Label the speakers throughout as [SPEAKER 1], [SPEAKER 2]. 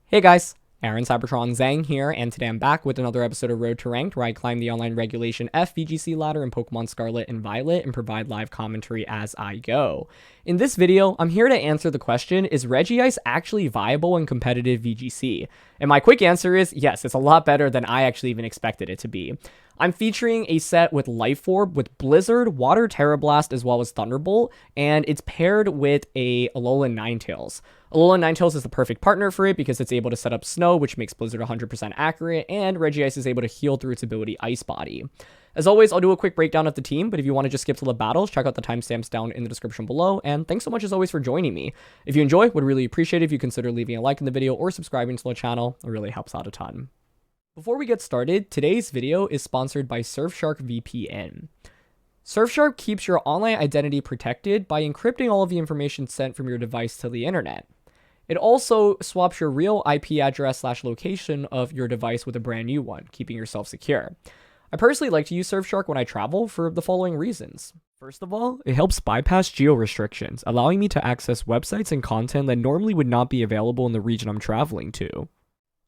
[SPEAKER 1] Hey guys, Aaron CybertronVGC here, and today I'm back with another episode of Road to Ranked, where I climb the online regulation F VGC ladder in Pokemon Scarlet and Violet and provide live commentary as I go. In this video, I'm here to answer the question, is Regice actually viable in competitive VGC? And my quick answer is yes, it's a lot better than I actually even expected it to be. I'm featuring a set with Life Orb, with Blizzard, Water Tera Blast, as well as Thunderbolt, and it's paired with a Alolan Ninetales. Alolan Ninetales is the perfect partner for it because it's able to set up Snow, which makes Blizzard 100% accurate, and Regice is able to heal through its ability Ice Body. As always, I'll do a quick breakdown of the team, but if you want to just skip to the battles, check out the timestamps down in the description below, and thanks so much as always for joining me. If you enjoy, would really appreciate it if you consider leaving a like in the video or subscribing to the channel. It really helps out a ton. Before we get started, today's video is sponsored by Surfshark VPN. Surfshark keeps your online identity protected by encrypting all of the information sent from your device to the internet. It also swaps your real IP address/location of your device with a brand new one, keeping yourself secure. I personally like to use Surfshark when I travel for the following reasons. First of all, it helps bypass geo restrictions, allowing me to access websites and content that normally would not be available in the region I'm traveling to.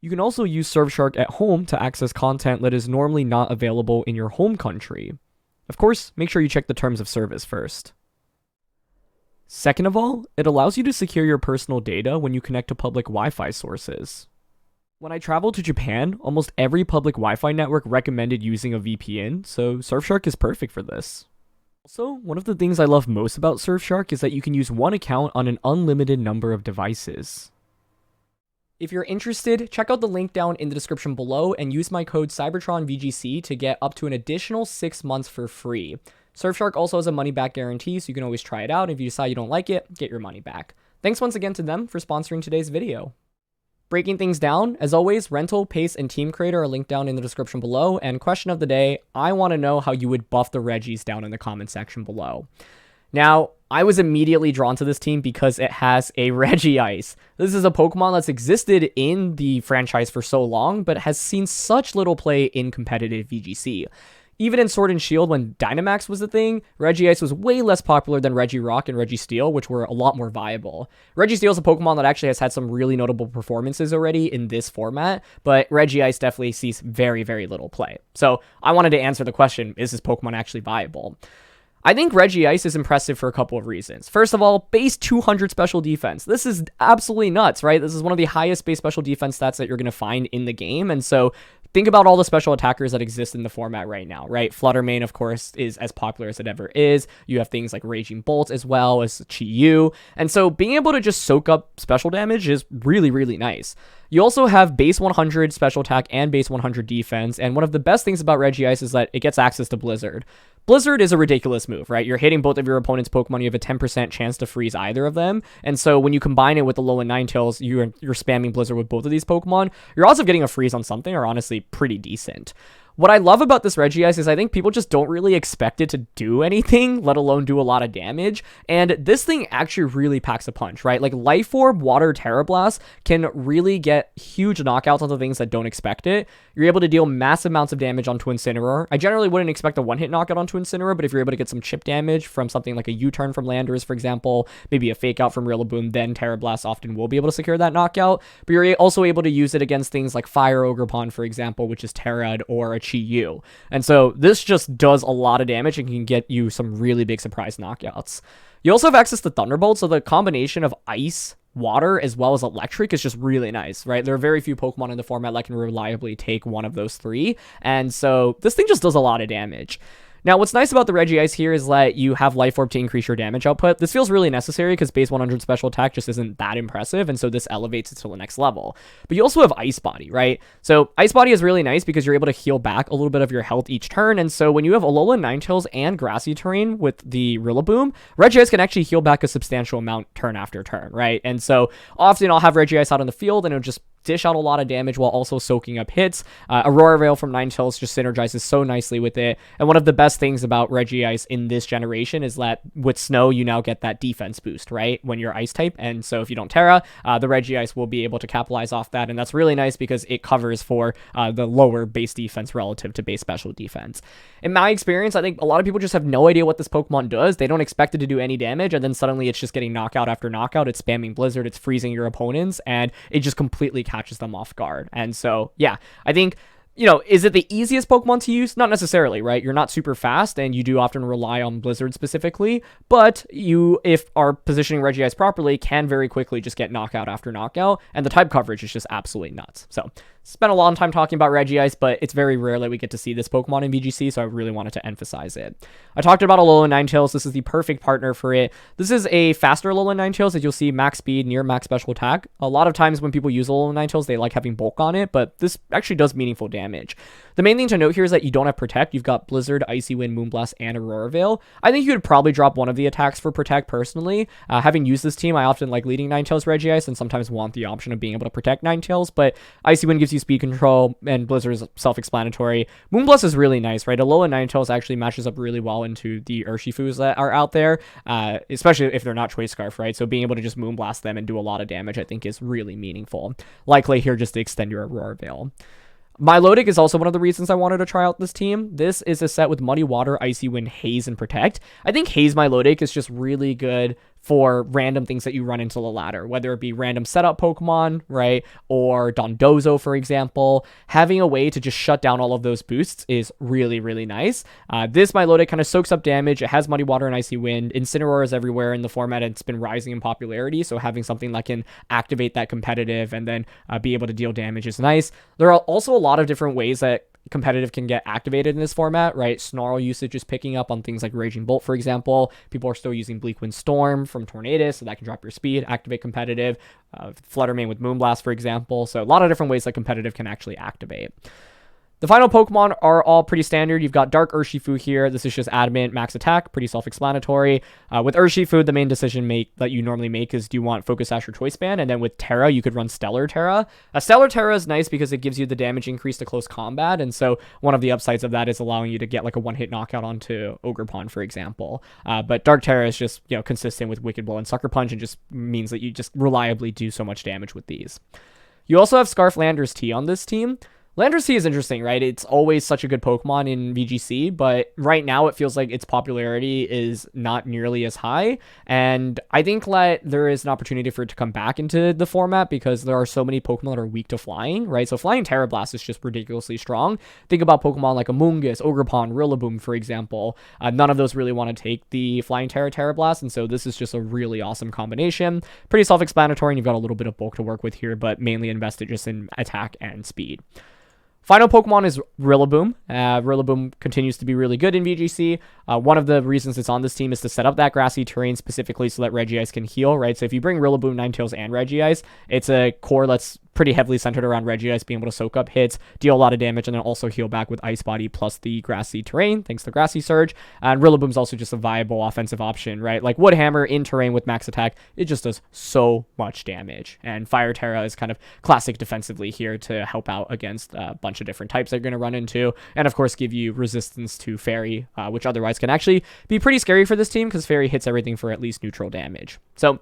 [SPEAKER 1] You can also use Surfshark at home to access content that is normally not available in your home country. Of course, make sure you check the terms of service first. Second of all, it allows you to secure your personal data when you connect to public Wi-Fi sources. When I traveled to Japan, almost every public Wi-Fi network recommended using a VPN, so Surfshark is perfect for this. Also, one of the things I love most about Surfshark is that you can use one account on an unlimited number of devices. If you're interested, check out the link down in the description below and use my code CybertronVGC to get up to an additional 6 months for free. Surfshark also has a money-back guarantee, so you can always try it out. If you decide you don't like it, get your money back. Thanks once again to them for sponsoring today's video. Breaking things down, as always, rental, pace, and team creator are linked down in the description below. And question of the day, I want to know how you would buff the Regis down in the comment section below. Now, I was immediately drawn to this team because it has a Regice. This is a Pokemon that's existed in the franchise for so long, but has seen such little play in competitive VGC. Even in Sword and Shield, when Dynamax was the thing, Regice was way less popular than Regirock and Registeel, which were a lot more viable. Registeel is a Pokemon that actually has had some really notable performances already in this format, but Regice definitely sees very, very little play. So I wanted to answer the question, is this Pokemon actually viable? I think Regice is impressive for a couple of reasons. First of all, base 200 special defense. This is absolutely nuts, right? This is one of the highest base special defense stats that you're going to find in the game, and so think about all the special attackers that exist in the format right now, right? Fluttermane, of course, is as popular as it ever is. You have things like Raging Bolt as well as Chi-Yu. And so being able to just soak up special damage is really, really nice. You also have base 100 special attack and base 100 defense. And one of the best things about Regice is that it gets access to Blizzard. Blizzard is a ridiculous move, right? You're hitting both of your opponent's Pokemon. You have a 10% chance to freeze either of them. And so when you combine it with the Alolan Ninetales, you're spamming Blizzard with both of these Pokemon. Your odds of getting a freeze on something are honestly pretty decent. What I love about this Regice is I think people just don't really expect it to do anything, let alone do a lot of damage. And this thing actually really packs a punch, right? Like Life Orb, Water, Tera Blast can really get huge knockouts onto things that don't expect it. You're able to deal massive amounts of damage onto Incineroar. I generally wouldn't expect a one-hit knockout onto Incineroar, but if you're able to get some chip damage from something like a U-turn from Landorus, for example, maybe a fake out from Rillaboom, then Tera Blast often will be able to secure that knockout. But you're also able to use it against things like Fire Ogerpon, for example, which is Terrad, or a Chi-Yu. And so this just does a lot of damage and can get you some really big surprise knockouts. You also have access to Thunderbolt, so the combination of ice, water, as well as electric is just really nice, right? There are very few Pokemon in the format that can reliably take one of those three, and so this thing just does a lot of damage. Now, what's nice about the Regice here is that you have Life Orb to increase your damage output. This feels really necessary because base 100 special attack just isn't that impressive, and so this elevates it to the next level. But you also have Ice Body, right? So Ice Body is really nice because you're able to heal back a little bit of your health each turn, and so when you have Alolan Ninetales and Grassy Terrain with the Rillaboom, Regice can actually heal back a substantial amount turn after turn, right? And so often I'll have Regice out on the field, and it'll just dish out a lot of damage while also soaking up hits. Aurora Veil from Ninetales just synergizes so nicely with it. And one of the best things about Regice in this generation is that with Snow, you now get that defense boost, right? When you're Ice type. And so if you don't Terra, the Regice will be able to capitalize off that. And that's really nice because it covers for the lower base defense relative to base special defense. In my experience, I think a lot of people just have no idea what this Pokemon does. They don't expect it to do any damage. And then suddenly it's just getting knockout after knockout. It's spamming Blizzard. It's freezing your opponents. And it just completely catches them off guard. And so, yeah, I think, you know, is it the easiest Pokemon to use? Not necessarily, right? You're not super fast, and you do often rely on Blizzard specifically, but you, if are positioning Regice properly, can very quickly just get knockout after knockout, and the type coverage is just absolutely nuts. So, spent a long time talking about Regice, but it's very rare that we get to see this Pokemon in VGC, so I really wanted to emphasize it. I talked about Alolan Ninetales. This is the perfect partner for it. This is a faster Alolan Ninetales, as you'll see max speed, near max special attack. A lot of times when people use Alolan Ninetales, they like having bulk on it, but this actually does meaningful damage. The main thing to note here is that you don't have Protect. You've got Blizzard, Icy Wind, Moonblast, and Aurora Veil. I think you could probably drop one of the attacks for Protect personally. Having used this team, I often like leading Ninetales Regice and sometimes want the option of being able to protect Ninetales, but Icy Wind gives you speed control, and Blizzard is self-explanatory. Moonblast is really nice, right? Alolan Ninetales actually matches up really well into the Urshifus that are out there, especially if they're not Choice Scarf, right? So being able to just Moonblast them and do a lot of damage, I think, is really meaningful. Likely here just to extend your Aurora Veil. Milotic is also one of the reasons I wanted to try out this team. This is a set with Muddy Water, Icy Wind, Haze, and Protect. I think Haze Milotic is just really good for random things that you run into the ladder, whether it be random setup Pokemon, right, or Dondozo, for example. Having a way to just shut down all of those boosts is really, really nice. This Milotic kind of soaks up damage. It has Muddy Water and Icy Wind. Incineroar is everywhere in the format. It's been rising in popularity, so having something that can activate that competitive and then be able to deal damage is nice. There are also a lot of different ways that competitive can get activated in this format, right? Snarl usage is picking up on things like Raging Bolt, for example. People are still using Bleak Wind Storm from Tornadus, so that can drop your speed, activate competitive. Fluttermane with Moonblast, for example. So a lot of different ways that competitive can actually activate. The final Pokemon are all pretty standard. You've got Dark Urshifu here. This is just Adamant, max attack, pretty self-explanatory. With Urshifu, the main decision that you normally make is do you want Focus Sash or Choice Band? And then with Tera, you could run Stellar Tera. Stellar Tera is nice because it gives you the damage increase to close combat, and so one of the upsides of that is allowing you to get like a one-hit knockout onto Ogerpon, for example. But Dark Tera is just, you know, consistent with Wicked Blow and Sucker Punch, and just means that you just reliably do so much damage with these. You also have Scarf Landorus T on this team. Landorus T is interesting, right? It's always such a good Pokemon in VGC, but right now it feels like its popularity is not nearly as high, and I think that there is an opportunity for it to come back into the format because there are so many Pokemon that are weak to flying, right? So flying Tera Blast is just ridiculously strong. Think about Pokemon like Amoonguss, Ogerpon, Rillaboom, for example. None of those really want to take the flying Tera Blast, and so this is just a really awesome combination. Pretty self-explanatory, and you've got a little bit of bulk to work with here, but mainly invested just in attack and speed. Final Pokemon is Rillaboom. Rillaboom continues to be really good in VGC. One of the reasons it's on this team is to set up that grassy terrain specifically so that Regice can heal, right? So if you bring Rillaboom, Ninetales, and Regice, it's a core that's pretty heavily centered around Regice being able to soak up hits, deal a lot of damage, and then also heal back with Ice Body plus the grassy terrain, thanks to Grassy Surge. And Rillaboom's also just a viable offensive option, right? Like Wood Hammer in terrain with max attack, it just does so much damage. And Fire Tera is kind of classic defensively here to help out against a bunch of different types they're going to run into, and of course give you resistance to Fairy, which otherwise can actually be pretty scary for this team because Fairy hits everything for at least neutral damage. So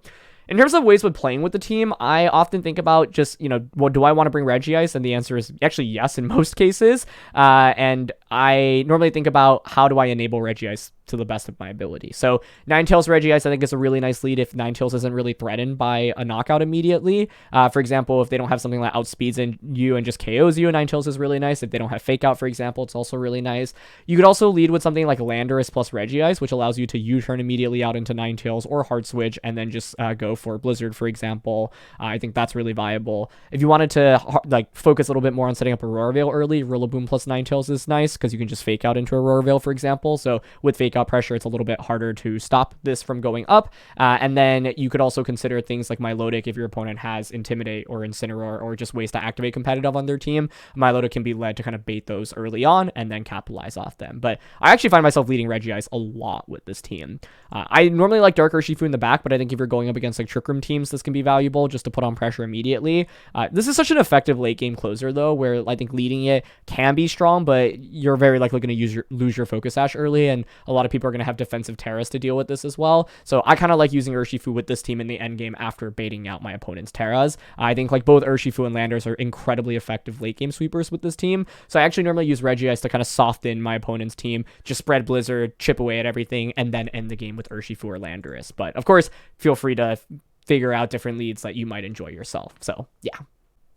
[SPEAKER 1] in terms of ways with playing with the team, I often think about just, you know, what do I want to bring Regice? And the answer is actually yes in most cases. And I normally think about how do I enable Regice to the best of my ability. So Ninetales Regice, I think, is a really nice lead if Ninetales isn't really threatened by a knockout immediately. For example, if they don't have something that outspeeds you and just KOs you, Ninetales is really nice. If they don't have Fake Out, for example, it's also really nice. You could also lead with something like Landorus plus Regice, which allows you to U-turn immediately out into Ninetales or Hard Switch and then just go for Blizzard, for example. I think that's really viable. If you wanted to like focus a little bit more on setting up Aurora Veil early, Rillaboom plus Ninetales is nice because you can just Fake Out into Aurora Veil, for example. So with Fake Out pressure, it's a little bit harder to stop this from going up. And then you could also consider things like Milotic if your opponent has Intimidate or Incineroar or just ways to activate competitive on their team. Milotic can be led to kind of bait those early on and then capitalize off them. But I actually find myself leading Regice a lot with this team. I normally like Dark Urshifu in the back, but I think if you're going up against like Trick Room teams, this can be valuable just to put on pressure immediately. This is such an effective late game closer though, where I think leading it can be strong, but you're very likely going to lose your Focus Sash early, and a lot of people are going to have defensive Teras to deal with this as well. So I kind of like using Urshifu with this team in the end game after baiting out my opponent's Teras. I think like both Urshifu and Landorus are incredibly effective late game sweepers with this team. So I actually normally use Regice to kind of soften my opponent's team, just spread Blizzard, chip away at everything, and then end the game with Urshifu or Landorus. But of course, feel free to figure out different leads that you might enjoy yourself. So yeah.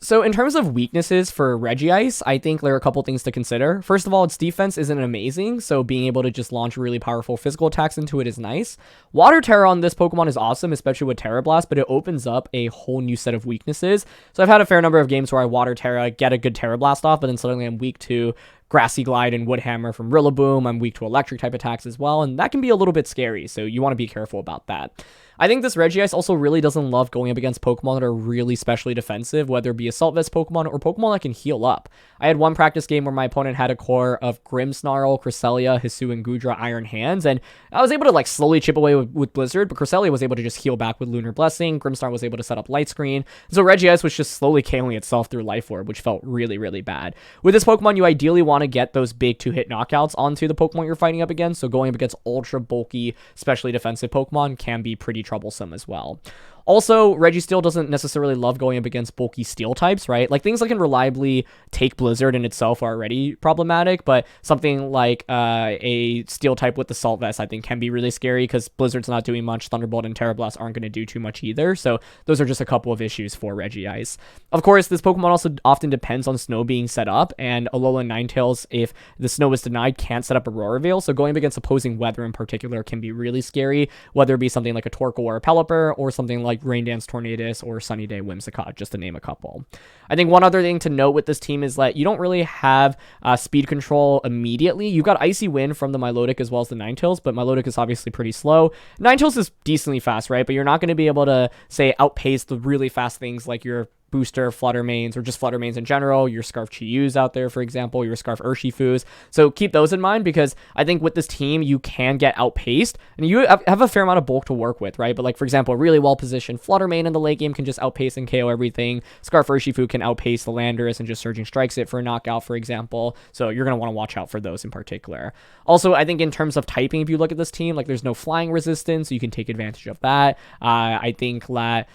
[SPEAKER 1] So in terms of weaknesses for Regice, I think there are a couple things to consider. First of all, its defense isn't amazing, so being able to just launch really powerful physical attacks into it is nice. Water Tera on this Pokemon is awesome, especially with Tera Blast, but it opens up a whole new set of weaknesses. So I've had a fair number of games where I Water Tera, get a good Tera Blast off, but then suddenly I'm weak to Grassy Glide and Wood Hammer from Rillaboom. I'm weak to electric type attacks as well, and that can be a little bit scary, so you want to be careful about that. I think this Regice also really doesn't love going up against Pokemon that are really specially defensive, whether it be Assault Vest Pokemon or Pokemon that can heal up. I had one practice game where my opponent had a core of Grimmsnarl, Cresselia, Hisu, and Goodra Iron Hands, and I was able to like slowly chip away with Blizzard, but Cresselia was able to just heal back with Lunar Blessing, Grimmsnarl was able to set up Light Screen, so Regice was just slowly KOing itself through Life Orb, which felt really, really bad. With this Pokemon, you ideally want to get those big 2-hit knockouts onto the Pokemon you're fighting up against, so going up against ultra bulky, specially defensive Pokemon can be pretty troublesome as well. Also, Registeel doesn't necessarily love going up against bulky steel types, right? Like, things that can reliably take Blizzard in itself are already problematic, but something like a steel type with Assault Vest, I think, can be really scary because Blizzard's not doing much. Thunderbolt and Tera Blast aren't going to do too much either, so those are just a couple of issues for Regice. Of course, this Pokemon also often depends on snow being set up, and Alola Ninetales, if the snow is denied, can't set up Aurora Veil, so going up against opposing weather in particular can be really scary, whether it be something like a Torkoal or a Pelipper, or something like Rain Dance Tornadus or Sunny Day Whimsicott, just to name a couple. I think one other thing to note with this team is that you don't really have speed control immediately. You've got Icy Wind from the Milotic as well as the Ninetales, but Milotic is obviously pretty slow. Ninetales is decently fast, right? But you're not going to be able to, say, outpace the really fast things like your Booster Fluttermanes, or just Fluttermanes in general, your Scarf Chiyus out there, for example, your Scarf Urshifus. So keep those in mind, because I think with this team, you can get outpaced, and you have a fair amount of bulk to work with, right? But like, for example, a really well-positioned Fluttermane in the late game can just outpace and KO everything. Scarf Urshifu can outpace the Landorus and just Surging Strikes it for a knockout, for example. So you're going to want to watch out for those in particular. Also, I think in terms of typing, if you look at this team, like, there's no flying resistance, so you can take advantage of that. I think that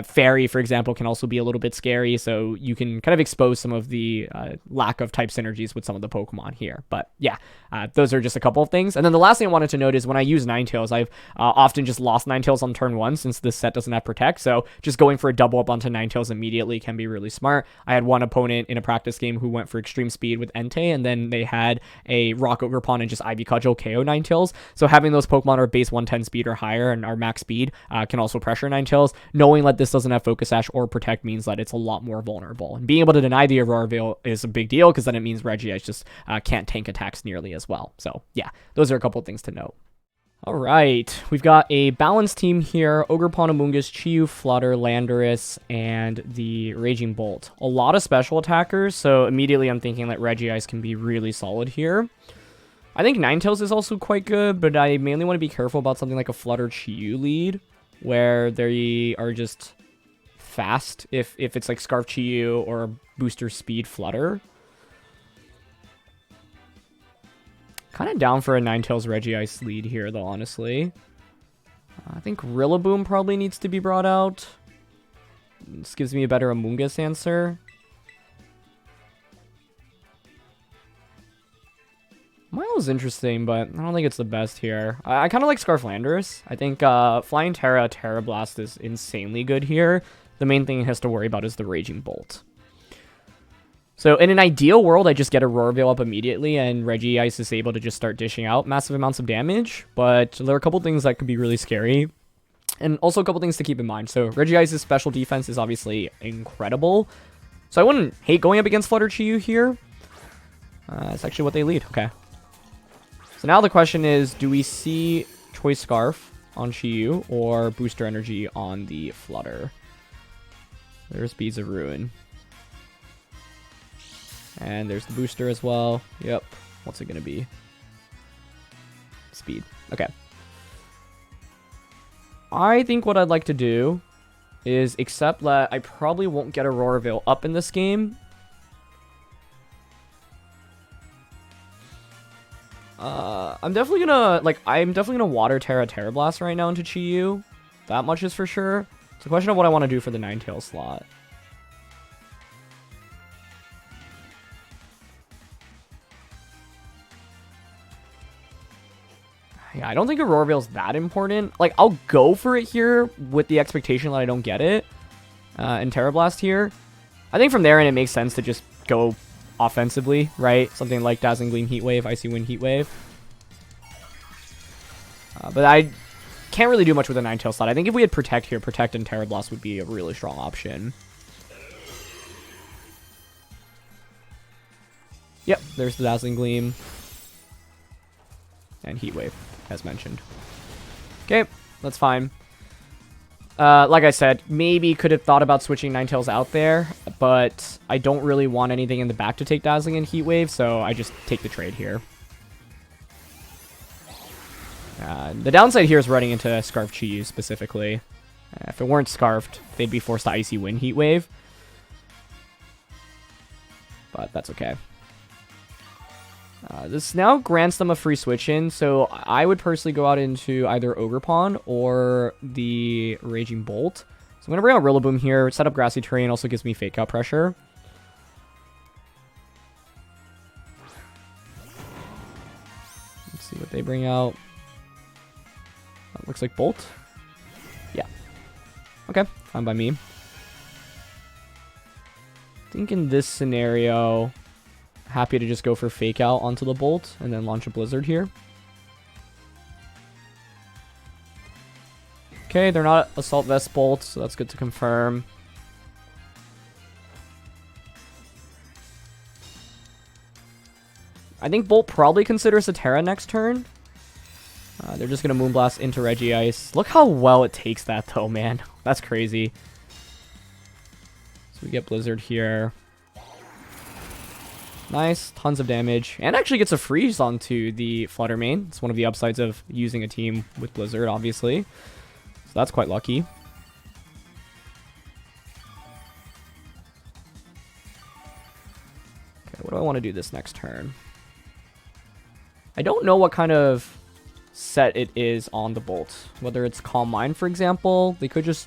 [SPEAKER 1] Fairy, for example, can also be a little bit scary, so you can kind of expose some of the lack of type synergies with some of the Pokemon here. But yeah, those are just a couple of things. And then the last thing I wanted to note is when I use Ninetales, I've often just lost Ninetales on turn 1 since this set doesn't have Protect, so just going for a double up onto Ninetales immediately can be really smart. I had one opponent in a practice game who went for Extreme Speed with Entei, and then they had a Rock Ogerpon and just Ivy Cudgel KO Ninetales, so having those Pokemon are base 110 speed or higher and are max speed can also pressure Ninetales. Knowing that this doesn't have Focus Sash or Protect means that it's a lot more vulnerable. And being able to deny the Aurora Veil is a big deal, because then it means Regice just can't tank attacks nearly as well. So yeah, those are a couple of things to note. All right, we've got a balanced team here. Ogerpon, Amoonguss, Chiyu, Flutter, Landorus, and the Raging Bolt. A lot of special attackers, so immediately I'm thinking that Regice can be really solid here. I think Ninetales is also quite good, but I mainly want to be careful about something like a Flutter Chiyu lead, where they are just fast if it's like Scarf Chiyu or Booster Speed Flutter. Kind of down for a Ninetales Regice lead here, though, honestly. I think Rillaboom probably needs to be brought out. This gives me a better Amoonguss answer. Milo's interesting, but I don't think it's the best here. I kind of like Scarf Landorus. I think Flying Tera Blast is insanely good here. The main thing it has to worry about is the Raging Bolt. So in an ideal world, I just get a Aurora Veil up immediately, and Regice is able to just start dishing out massive amounts of damage. But there are a couple things that could be really scary, and also a couple things to keep in mind. So Regice's special defense is obviously incredible, so I wouldn't hate going up against Flutter Chiyu here. That's actually what they lead. Okay. So now the question is, do we see Choice Scarf on Chiyu or Booster Energy on the Flutter? There's Beads of Ruin. And there's the booster as well. Yep. What's it going to be? Speed. Okay. I think what I'd like to do is accept that I probably won't get Aurora Veil up in this game. I'm definitely gonna Water Tera Blast right now into Chiyu. That much is for sure. It's a question of what I want to do for the Ninetales slot. Yeah, I don't think Aurora Veil's that important. Like, I'll go for it here with the expectation that I don't get it. And Tera Blast here. I think from there, and it makes sense to just go offensively, right? Something like Dazzling Gleam, Heat Wave, Icy Wind, Heat Wave. But I can't really do much with a Ninetales slot. I think if we had Protect here, Protect and Tera Blast would be a really strong option. Yep, there's the Dazzling Gleam. And Heat Wave, as mentioned. Okay, that's fine. Like I said, maybe could have thought about switching Ninetales out there, but I don't really want anything in the back to take Dazzling and Heat Wave, so I just take the trade here. The downside here is running into Scarf Chi specifically. If it weren't Scarfed, they'd be forced to Icy Wind Heat Wave. But that's okay. This now grants them a free switch in, so I would personally go out into either Ogerpon or the Raging Bolt. So I'm going to bring out Rillaboom here, set up Grassy Terrain, also gives me Fake Out pressure. Let's see what they bring out. Looks like Bolt. Yeah. Okay, fine by me. I think in this scenario, happy to just go for Fake Out onto the Bolt and then launch a Blizzard here. Okay, they're not Assault Vest Bolt, so that's good to confirm. I think Bolt probably considers a Tera next turn. They're just going to Moonblast into Regice. Look how well it takes that, though, man. That's crazy. So we get Blizzard here. Nice. Tons of damage. And actually gets a freeze onto the Flutter Mane. It's one of the upsides of using a team with Blizzard, obviously. So that's quite lucky. Okay, what do I want to do this next turn? I don't know what kind of set it is on the Bolt. Whether it's Calm Mind, for example. They could just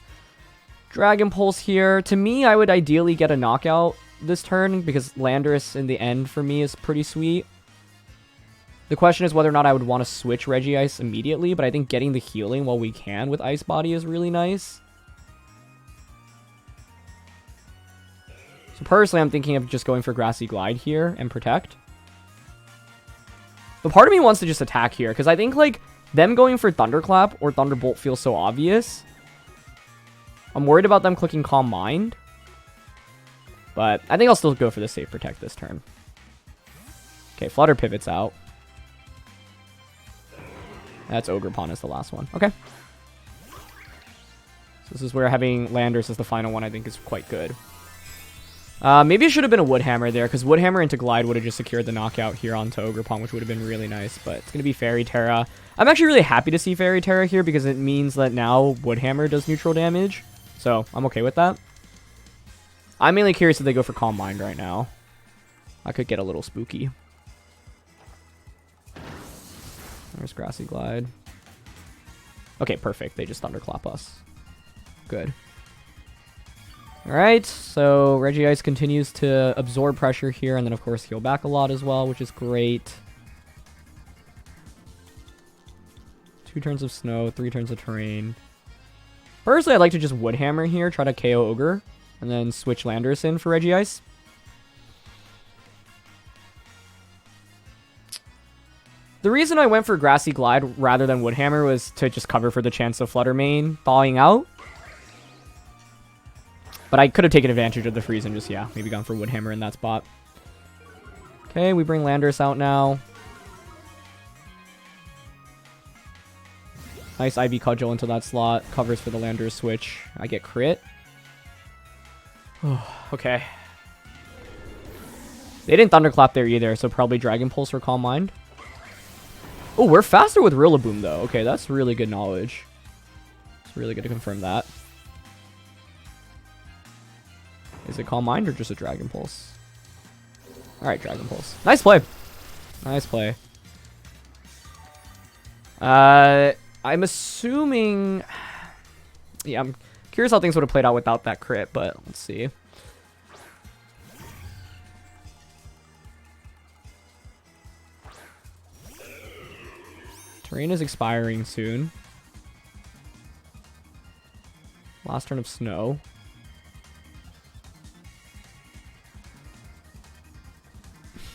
[SPEAKER 1] Dragon Pulse here. To me, I would ideally get a knockout this turn because Landorus in the end for me is pretty sweet. The question is whether or not I would want to switch Regice immediately, but I think getting the healing while we can with Ice Body is really nice. So personally, I'm thinking of just going for Grassy Glide here and Protect. But part of me wants to just attack here, because I think, like, them going for Thunderclap or Thunderbolt feels so obvious. I'm worried about them clicking Calm Mind. But I think I'll still go for the safe Protect this turn. Okay, Flutter pivots out. That's Ogerpon as the last one. Okay. So this is where having Landorus as the final one I think is quite good. Maybe it should have been a Woodhammer there, because Woodhammer into Glide would have just secured the knockout here onto Ogerpon, which would have been really nice, but it's going to be Fairy Tera. I'm actually really happy to see Fairy Tera here, because it means that now Woodhammer does neutral damage, so I'm okay with that. I'm mainly curious if they go for Calm Mind right now. I could get a little spooky. There's Grassy Glide. Okay, perfect. They just Thunderclap us. Good. Alright, so Regice continues to absorb pressure here, and then of course heal back a lot as well, which is great. 2 turns of Snow, 3 turns of Terrain. Personally, I'd like to just Woodhammer here, try to KO Ogre, and then switch Landorus in for Regice. The reason I went for Grassy Glide rather than Woodhammer was to just cover for the chance of Flutter Mane thawing out. But I could have taken advantage of the freeze and just, yeah, maybe gone for Woodhammer in that spot. Okay, we bring Landorus out now. Nice Ivy Cudgel into that slot. Covers for the Landorus switch. I get crit. Okay. They didn't Thunderclap there either, so probably Dragon Pulse or Calm Mind. Oh, we're faster with Rillaboom, though. Okay, that's really good knowledge. It's really good to confirm that. Is it Calm Mind or just a Dragon Pulse? Alright, Dragon Pulse. Nice play. Nice play. I'm assuming... Yeah, I'm curious how things would have played out without that crit, but let's see. Terrain is expiring soon. Last turn of Snow.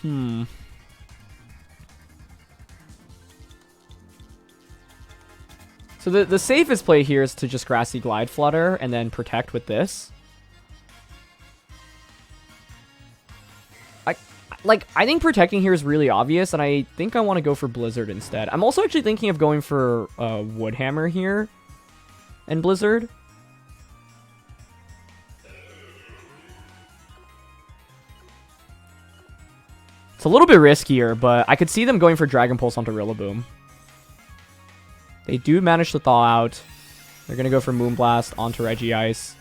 [SPEAKER 1] So the safest play here is to just Grassy Glide Flutter and then protect with this. I think protecting here is really obvious, and I think I want to go for Blizzard instead. I'm also actually thinking of going for Woodhammer here and Blizzard. It's a little bit riskier, but I could see them going for Dragon Pulse onto Rillaboom. They do manage to thaw out. They're going to go for Moonblast onto Regice.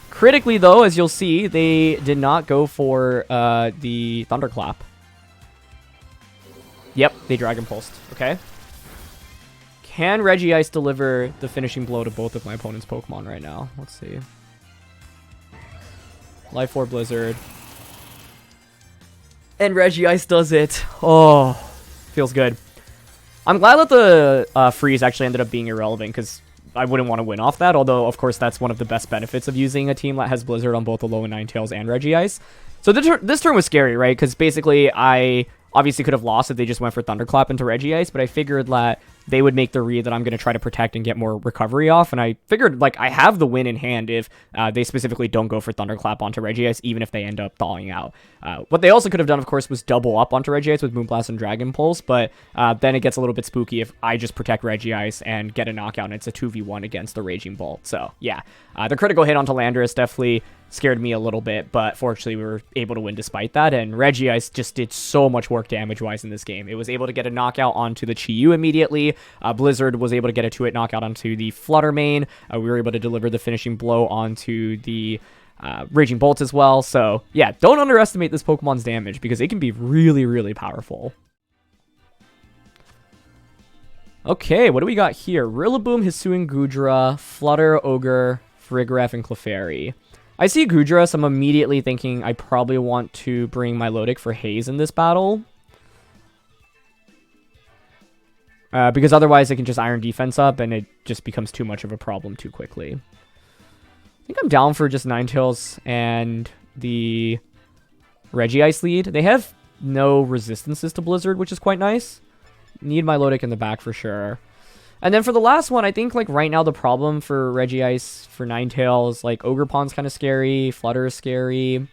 [SPEAKER 1] Critically, though, as you'll see, they did not go for the Thunderclap. Yep, they Dragon Pulsed. Okay. Can Regice deliver the finishing blow to both of my opponent's Pokemon right now? Let's see. Life Orb Blizzard. And Regice does it. Oh, feels good. I'm glad that the freeze actually ended up being irrelevant, because I wouldn't want to win off that, although, of course, that's one of the best benefits of using a team that has Blizzard on both the Alolan Ninetales and Regice. So this turn was scary, right? Because basically, I obviously could have lost if they just went for Thunderclap into Regice, but I figured that they would make the read that I'm going to try to protect and get more recovery off, and I figured, like, I have the win in hand if they specifically don't go for Thunderclap onto Regice, even if they end up thawing out. What they also could have done, of course, was double up onto Regice with Moonblast and Dragon Pulse, but then it gets a little bit spooky if I just protect Regice and get a knockout, and it's a 2v1 against the Raging Bolt. So, yeah, the critical hit onto Landorus definitely scared me a little bit, but fortunately we were able to win despite that, and Regice just did so much work damage-wise in this game. It was able to get a knockout onto the Chi-Yu immediately. Blizzard was able to get a 2-hit knockout onto the Flutter Mane. We were able to deliver the finishing blow onto the Raging Bolt as well. So, yeah, don't underestimate this Pokemon's damage, because it can be really, really powerful. Okay, what do we got here? Rillaboom, Hisuian Goodra, Flutter, Ogre, Farigiraf, and Clefairy. I see Goodra, so I'm immediately thinking I probably want to bring Milotic for Haze in this battle. Because otherwise I can just Iron Defense up, and it just becomes too much of a problem too quickly. I think I'm down for just Ninetales and the Regice lead. They have no resistances to Blizzard, which is quite nice. Need Milotic in the back for sure. And then for the last one, I think, like, right now the problem for Regice, for Ninetales, like, Ogerpon's kind of scary, Flutter is scary.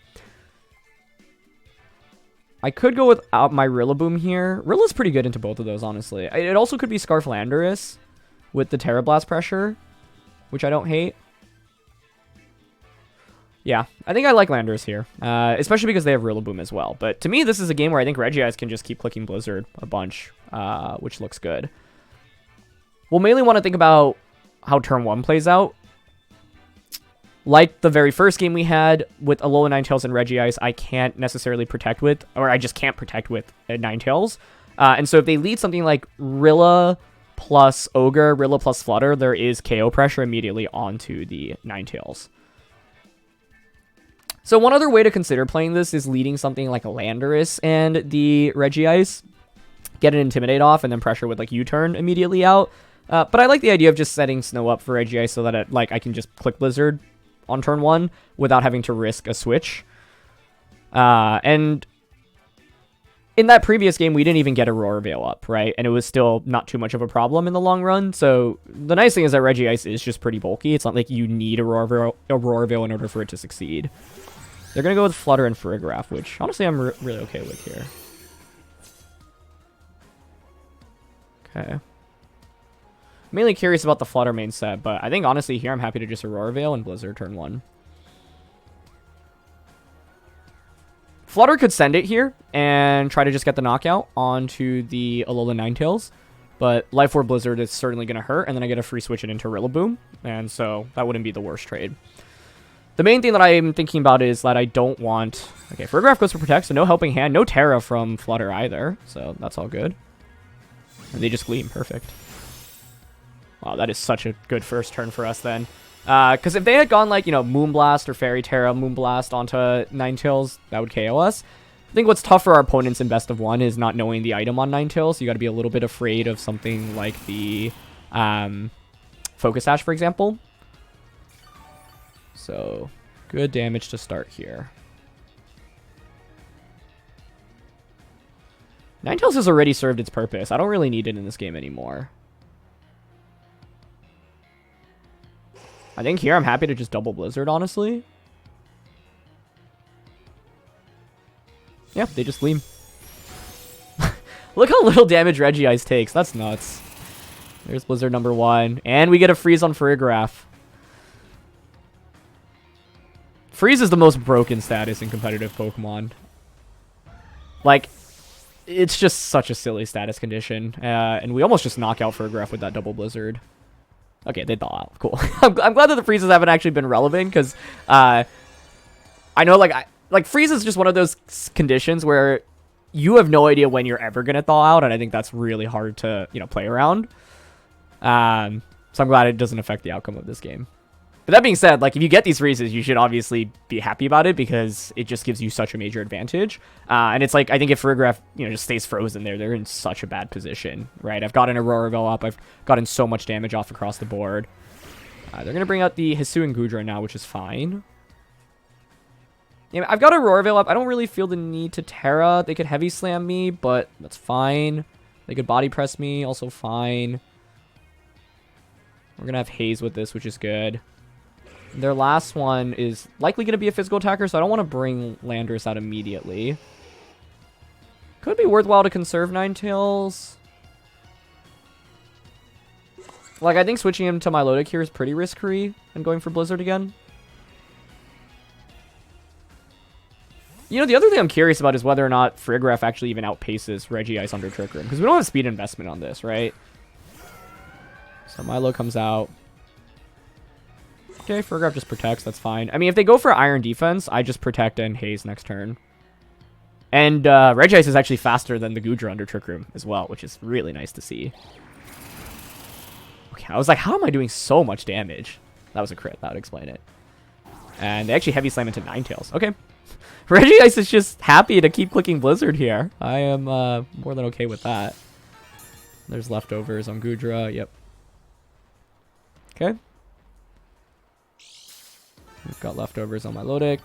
[SPEAKER 1] I could go without my Rillaboom here. Rilla's pretty good into both of those, honestly. It also could be Scarf Landorus with the Tera Blast pressure, which I don't hate. Yeah, I think I like Landorus here, especially because they have Rillaboom as well. But to me, this is a game where I think Regice can just keep clicking Blizzard a bunch, which looks good. We'll mainly want to think about how turn 1 plays out. Like the very first game we had with Alolan Ninetales and Regice, I can't necessarily protect with, or I just can't protect with Ninetales. And so if they lead something like Rilla plus Ogre, Rilla plus Flutter, there is KO pressure immediately onto the Ninetales. So one other way to consider playing this is leading something like a Landorus and the Regice. Get an Intimidate off and then pressure with, like, U-turn immediately out. But I like the idea of just setting Snow up for Regice so that I can just click Blizzard on turn 1 without having to risk a switch. And in that previous game, we didn't even get Aurora Veil up, right? And it was still not too much of a problem in the long run. So the nice thing is that Regice is just pretty bulky. It's not like you need Aurora Veil in order for it to succeed. They're going to go with Flutter and Farigiraf, which honestly I'm really okay with here. Okay. Mainly curious about the Flutter main set, but I think honestly here I'm happy to just Aurora Veil and Blizzard turn 1. Flutter could send it here and try to just get the knockout onto the Alolan Ninetales, but Life Orb Blizzard is certainly going to hurt, and then I get a free switch it into Rillaboom, and so that wouldn't be the worst trade. The main thing that I'm thinking about is that I don't want... Okay, Farigiraf goes for Protect, so no Helping Hand, no Tera from Flutter either, so that's all good. And they just Gleam, perfect. Wow, that is such a good first turn for us then. Because if they had gone, like, you know, Moonblast or Fairy Tera, Moonblast onto Ninetales, that would KO us. I think what's tough for our opponents in Best of 1 is not knowing the item on Ninetales. So you got to be a little bit afraid of something like the Focus Sash, for example. So, good damage to start here. Ninetales has already served its purpose. I don't really need it in this game anymore. I think here I'm happy to just double Blizzard, honestly. Yeah, they just Gleam. Look how little damage Regice takes. That's nuts. There's Blizzard number 1. And we get a freeze on Farigiraf. Freeze is the most broken status in competitive Pokemon. Like, it's just such a silly status condition. And we almost just knock out Farigiraf with that double Blizzard. Okay, they thaw out. Cool. I'm glad that the freezes haven't actually been relevant, because I know, like, freeze is just one of those conditions where you have no idea when you're ever going to thaw out, and I think that's really hard to, you know, play around. So I'm glad it doesn't affect the outcome of this game. But that being said, like, if you get these freezes, you should obviously be happy about it, because it just gives you such a major advantage. And it's like, I think if Farigiraf, you know, just stays frozen there, they're in such a bad position, right? I've got an Auroraville up. I've gotten so much damage off across the board. They're going to bring out the Hisuian Goodra now, which is fine. Yeah, I've got a Auroraville up. I don't really feel the need to Tera. They could Heavy Slam me, but that's fine. They could Body Press me, also fine. We're going to have Haze with this, which is good. Their last one is likely going to be a physical attacker, so I don't want to bring Landorus out immediately. Could be worthwhile to conserve Ninetales. Like, I think switching him to Milotic here is pretty risk-free and going for Blizzard again. You know, the other thing I'm curious about is whether or not Farigiraf actually even outpaces Regice under Trick Room, because we don't have speed investment on this, right? So Milo comes out. Okay, Farigiraf just protects. That's fine. I mean, if they go for Iron Defense, I just protect and Haze next turn. And Regice is actually faster than the Goodra under Trick Room as well, which is really nice to see. Okay, I was like, how am I doing so much damage? That was a crit. That would explain it. And they actually Heavy Slam into Ninetales. Okay. Regice is just happy to keep clicking Blizzard here. I am more than okay with that. There's leftovers on Goodra. Yep. Okay. We've got leftovers on Milotic.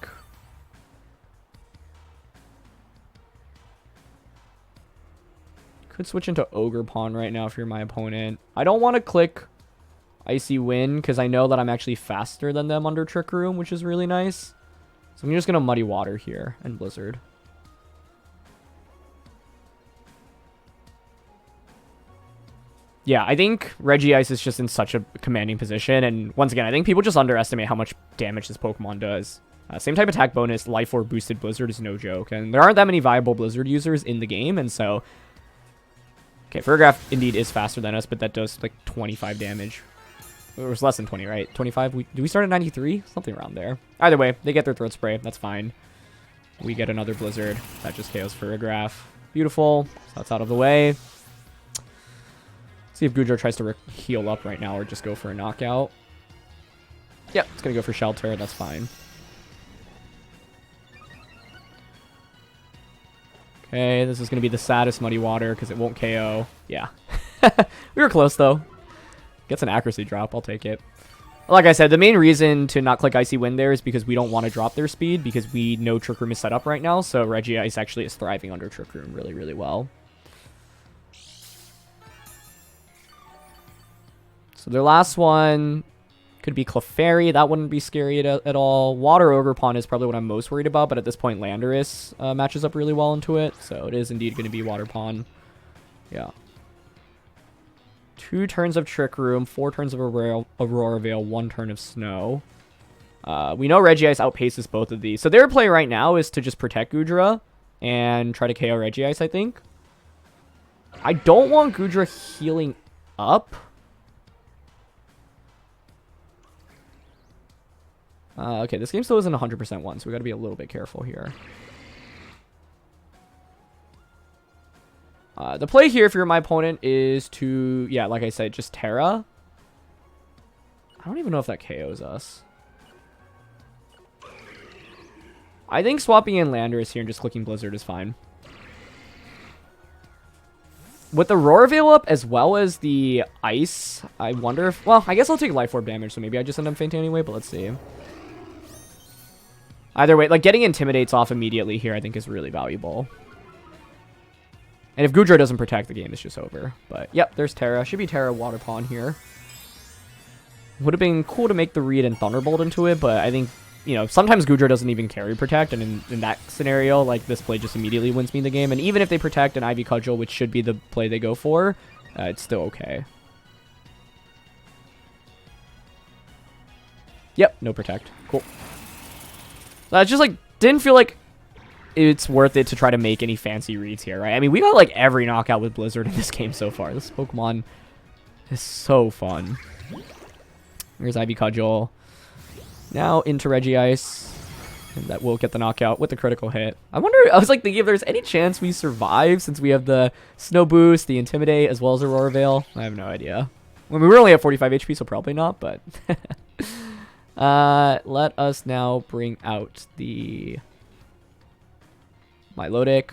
[SPEAKER 1] Could switch into Ogerpon right now if you're my opponent. I don't want to click Icy Wind because I know that I'm actually faster than them under Trick Room, which is really nice. So I'm just going to Muddy Water here and Blizzard. Yeah, I think Regice is just in such a commanding position. And once again, I think people just underestimate how much damage this Pokemon does. Same type attack bonus, Life Orb boosted Blizzard is no joke. And there aren't that many viable Blizzard users in the game. And so, okay, Farigiraf indeed is faster than us, but that does like 25 damage. It was less than 20, right? 25? Do we start at 93? Something around there. Either way, they get their Throat Spray. That's fine. We get another Blizzard. That just KOs Farigiraf. Beautiful. So that's out of the way. See if Goodra tries to heal up right now or just go for a knockout. Yep, it's going to go for Shelter. That's fine. Okay, this is going to be the saddest Muddy Water because it won't KO. Yeah. We were close, though. Gets an accuracy drop. I'll take it. Like I said, the main reason to not click Icy Wind there is because we don't want to drop their speed because we know Trick Room is set up right now. So Regice actually is thriving under Trick Room really, really well. So their last one could be Clefairy. That wouldn't be scary at all. Water Ogerpon is probably what I'm most worried about. But at this point, Landorus matches up really well into it. So it is indeed going to be Water Pond. Yeah. 2 turns of Trick Room, 4 turns of Auroraville, 1 turn of Snow. We know Regice outpaces both of these. So their play right now is to just protect Goodra and try to KO Regice, I think. I don't want Goodra healing up. Okay, this game still isn't 100% one, so we got to be a little bit careful here. The play here, if you're my opponent, is to, yeah, like I said, just Tera. I don't even know if that KOs us. I think swapping in Landorus here and just clicking Blizzard is fine. With the Auroraville up as well as the Ice, I wonder if... Well, I guess I'll take Life Orb damage, so maybe I just end up fainting anyway, but let's see. Either way, like, getting Intimidates off immediately here I think is really valuable. And if Goodra doesn't protect, the game is just over. But, yep, there's Tera. Should be Tera Water Pawn here. Would have been cool to make the read and Thunderbolt into it, but I think, you know, sometimes Goodra doesn't even carry Protect, and in that scenario, like, this play just immediately wins me the game. And even if they Protect an Ivy Cudgel, which should be the play they go for, it's still okay. Yep, no Protect. Cool. It's just, like, didn't feel like it's worth it to try to make any fancy reads here, right? I mean, we got, like, every knockout with Blizzard in this game so far. This Pokemon is so fun. Here's Ivy Cudgel. Now into Regice. And that will get the knockout with the critical hit. I was like thinking if there's any chance we survive since we have the Snow Boost, the Intimidate, as well as Aurora Veil. I have no idea. I mean, we were only at 45 HP, so probably not, but... let us now bring out the... Milotic.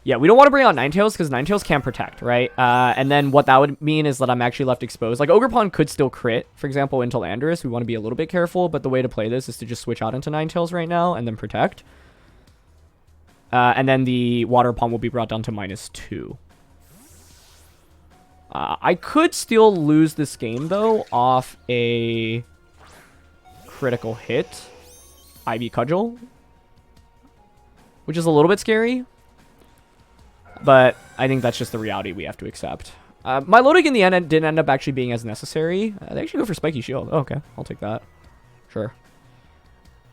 [SPEAKER 1] Yeah, we don't want to bring out Ninetales because Ninetales can't protect, right? And then what that would mean is that I'm actually left exposed. Like, Ogerpon could still crit, for example, into Landorus. We want to be a little bit careful, but the way to play this is to just switch out into Ninetales right now and then protect. And then the Water Pond will be brought down to -2. I could still lose this game, though, off a critical hit. Ivy Cudgel. Which is a little bit scary. But I think that's just the reality we have to accept. Milotic in the end didn't end up actually being as necessary. They actually go for Spiky Shield. Oh, okay, I'll take that. Sure.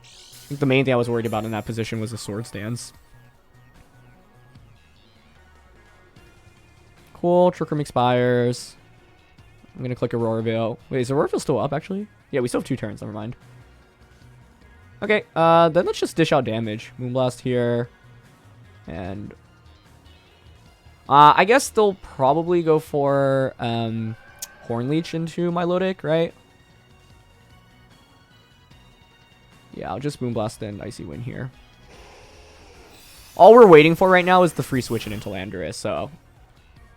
[SPEAKER 1] I think the main thing I was worried about in that position was the Sword Stance. Cool, Trick Room expires. I'm going to click Aurora Veil. Wait, is Aurora Veil still up, actually? Yeah, we still have 2 turns, never mind. Okay, then let's just dish out damage. Moonblast here. And... I guess they'll probably go for Horn Leech into Milotic, right? Yeah, I'll just Moonblast and Icy Wind here. All we're waiting for right now is the free switch into Landorus, so